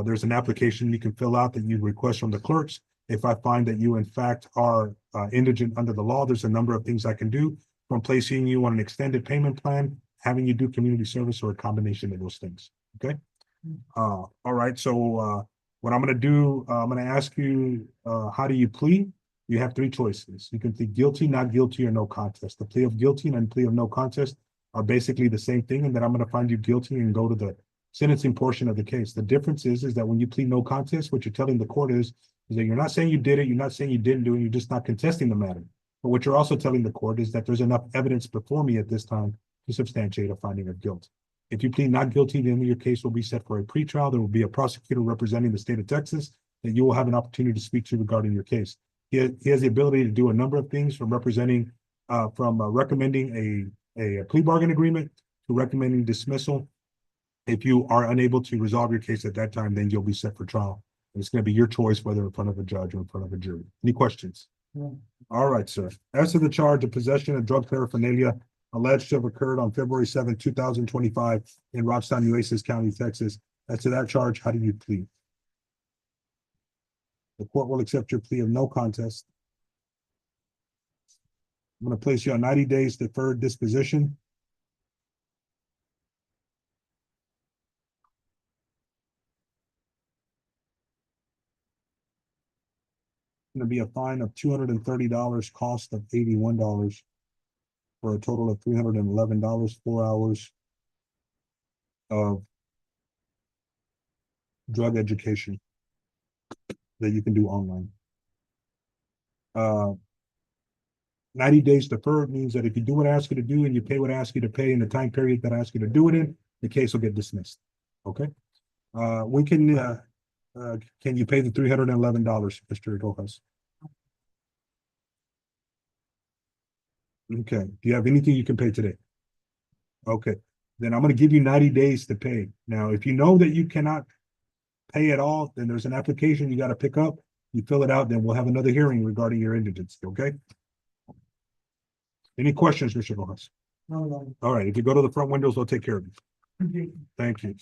There's an application you can fill out that you request from the clerks. If I find that you in fact are indigent under the law, there's a number of things I can do, from placing you on an extended payment plan, having you do community service, or a combination of those things. Okay. All right. So what I'm going to do, I'm going to ask you, how do you plead? You have three choices. You can plead guilty, not guilty, or no contest. The plea of guilty and plea of no contest are basically the same thing, and then I'm going to find you guilty and go to the sentencing portion of the case. The difference is that when you plead no contest, what you're telling the court is that you're not saying you did it, you're not saying you didn't do it, you're just not contesting the matter. But what you're also telling the court is that there's enough evidence before me at this time to substantiate a finding of guilt. If you plead not guilty, then your case will be set for a pretrial. There will be a prosecutor representing the state of Texas that you will have an opportunity to speak to regarding your case. He has the ability to do a number of things, from recommending a plea bargain agreement to recommending dismissal. If you are unable to resolve your case at that time, then you'll be set for trial. And it's going to be your choice whether in front of a judge or in front of a jury. Any questions? No. All right, sir. As to the charge of possession of drug paraphernalia alleged to have occurred on February 7th, 2025 in Robstown, Nueces County, Texas, as to that charge, how do you plead? The court will accept your plea of no contest. I'm going to place you on 90 days deferred disposition. Going to be a fine of $230, cost of $81, for a total of $311, 4 hours of drug education that you can do online. 90 days deferred means that if you do what I ask you to do and you pay what I ask you to pay in the time period that I ask you to do it in, the case will get dismissed. Okay. Can you pay the $311, Mr. Rojas? Okay. Do you have anything you can pay today? Okay. Then I'm going to give you 90 days to pay. Now, if you know that you cannot pay at all, then there's an application you got to pick up. You fill it out, then we'll have another hearing regarding your indigency. Okay. Any questions, Mr. Rojas? No. All right. If you go to the front windows, they'll take care of you. Thank you.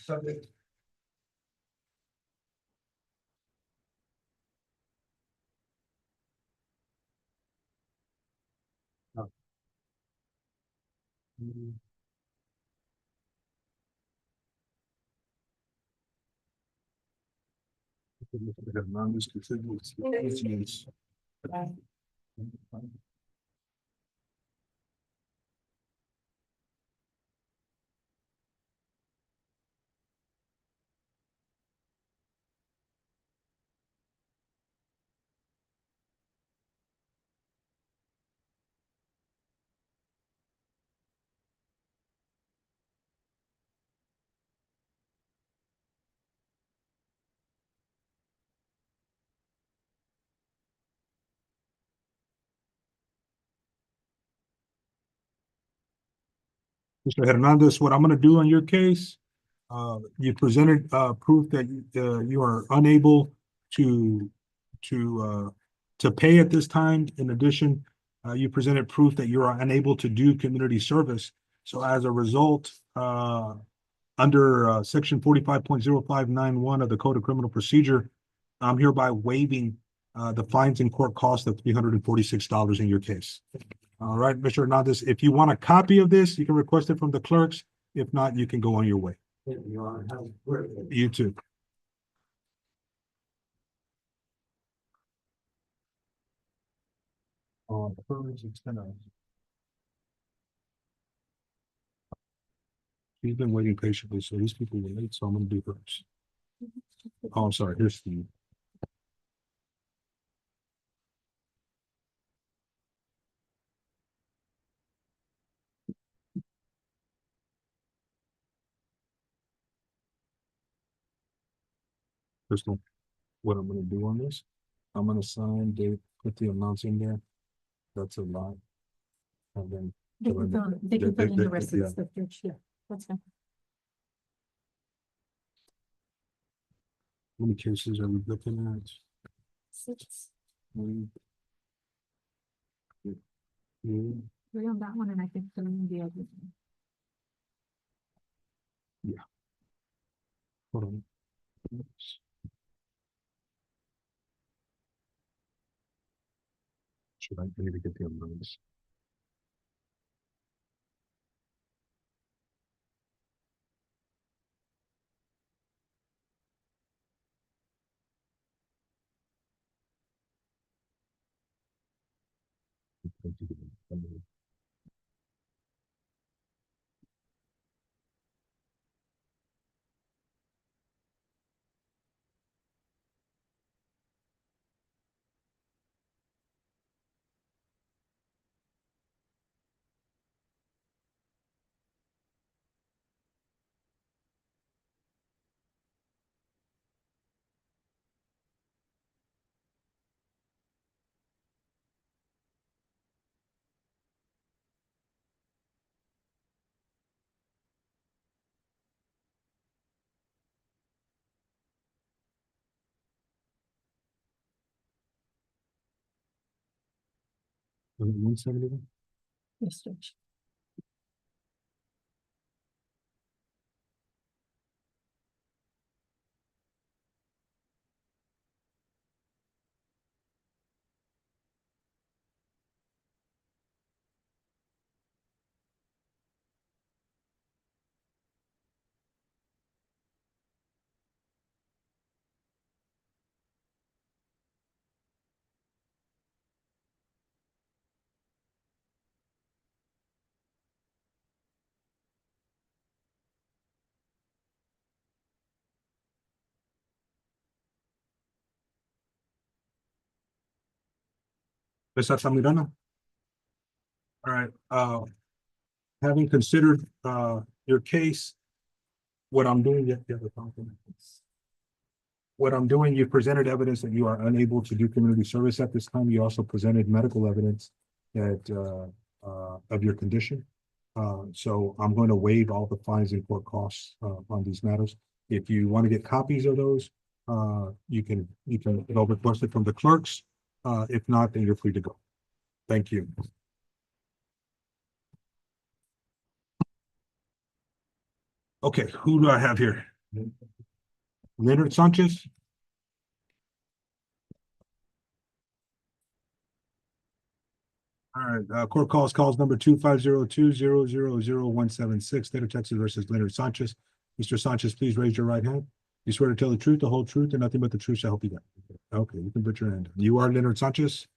Mr. Hernandez, what I'm gonna do on your case, you presented, proof that, you are unable to, to pay at this time. In addition, you presented proof that you are unable to do community service. So as a result, under, section 45.0591 of the Code of Criminal Procedure, I'm hereby waiving, the fines and court cost of $346 in your case. All right, Mr. Hernandez, if you want a copy of this, you can request it from the clerks. If not, you can go on your way. You too. He's been waiting patiently, so these people were late, so I'm gonna do hers. Oh, I'm sorry, here's Steve. Crystal, what I'm gonna do on this, I'm gonna sign, date, put the amounts in there. That's a lot. And then. They can fill, they can fill in the rest of Yeah. the stuff, Judge. Yeah, that's fine. How many cases are we looking at? 6, One, 2, 3 on that one, and I think 3 on the other one. hold on. Oops. Should I need to get the amounts? Was it 171? Yes, Judge. Ms. Altamirano? All right, having considered, your case, what I'm doing, what I'm doing, you presented evidence that you are unable to do community service at this time. You also presented medical evidence that, of your condition. So I'm going to waive all the fines and court costs, on these matters. If you want to get copies of those, you can go request it from the clerks. If not, then you're free to go. Thank you. Okay, who do I have here? Leonard Sanchez? All right, court calls number 25020000176, State of Texas versus Leonard Sanchez. Mr. Sanchez, please raise your right hand. You swear to tell the truth, the whole truth, and nothing but the truth shall help you God. Okay, you can put your hand. You are Leonard Sanchez?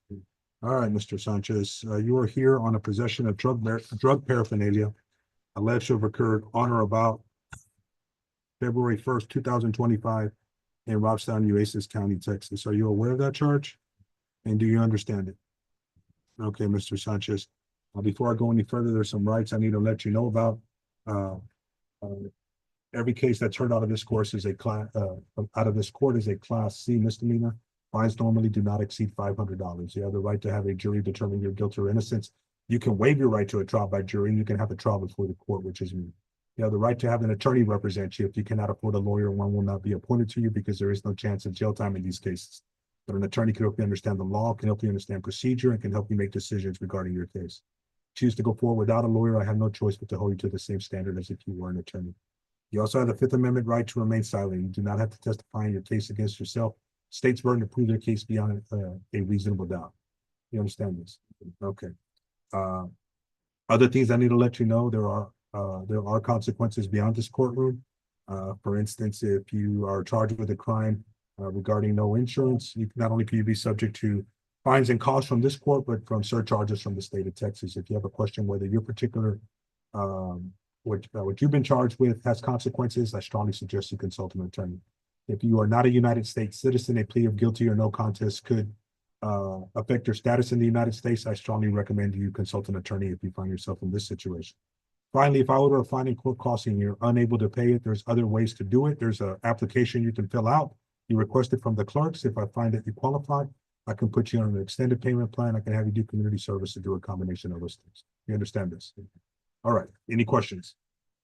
All right, Mr. Sanchez, you are here on a possession of drug paraphernalia alleged to have occurred on or about February 1st, 2025 in Robstown, Nueces County, Texas. Are you aware of that charge? And do you understand it? Okay, Mr. Sanchez. Before I go any further, there's some rights I need to let you know about. Uh, every case that's heard out of this court is a class C misdemeanor. Fines normally do not exceed $500. You have the right to have a jury determine your guilt or innocence. You can waive your right to a trial by jury, and you can have a trial before the court, which is me. You have the right to have an attorney represent you. If you cannot afford a lawyer, one will not be appointed to you because there is no chance of jail time in these cases. But an attorney can help you understand the law, can help you understand procedure, and can help you make decisions regarding your case. Choose to go forward without a lawyer, I have no choice but to hold you to the same standard as if you were an attorney. You also have the Fifth Amendment right to remain silent. You do not have to testify in your case against yourself. State's burden to prove their case beyond a reasonable doubt. You understand this? Okay. Other things I need to let you know, there are consequences beyond this courtroom. For instance, if you are charged with a crime regarding no insurance, not only can you be subject to fines and costs from this court, but from surcharges from the state of Texas. If you have a question whether your particular what you've been charged with has consequences, I strongly suggest you consult an attorney. If you are not a United States citizen, a plea of guilty or no contest could affect your status in the United States. I strongly recommend you consult an attorney if you find yourself in this situation. Finally, if I order a fine in court costs and you're unable to pay it, there's other ways to do it. There's an application you can fill out. You request it from the clerks. If I find that you qualify, I can put you on an extended payment plan. I can have you do community service to do a combination of those things. You understand this? All right. Any questions?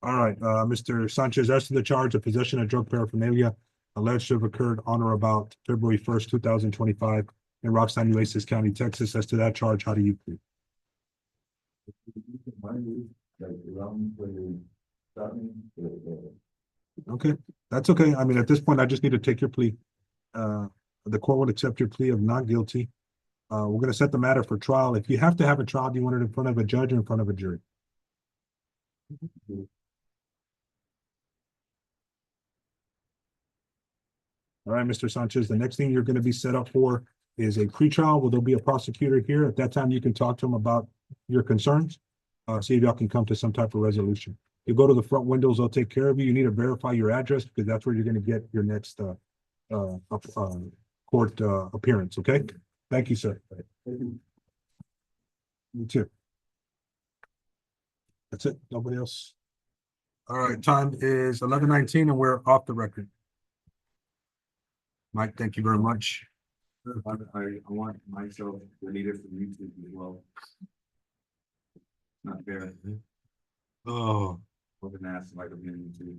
All right, Mr. Sanchez, as to the charge of possession of drug paraphernalia alleged to have occurred on or about February 1st, 2025 in Roxanne, Nueces County, Texas. As to that charge, how do you plead? Okay, that's okay. I mean, at this point, I just need to take your plea. The court will accept your plea of not guilty. We're going to set the matter for trial. If you have to have a trial, do you want it in front of a judge or in front of a jury? All right, Mr. Sanchez, the next thing you're going to be set up for is a pretrial. Will there be a prosecutor here? At that time, you can talk to him about your concerns. See if y'all can come to some type of resolution. You go to the front windows, they'll take care of you. You need to verify your address because that's where you're going to get your next court appearance, okay? Thank you, sir. You too. That's it. Nobody else? All right, time is 11:19 and we're off the record. Mike, thank you very much. I want myself deleted from YouTube as well. Not fair. Oh, Wasn't asked if I could be on YouTube.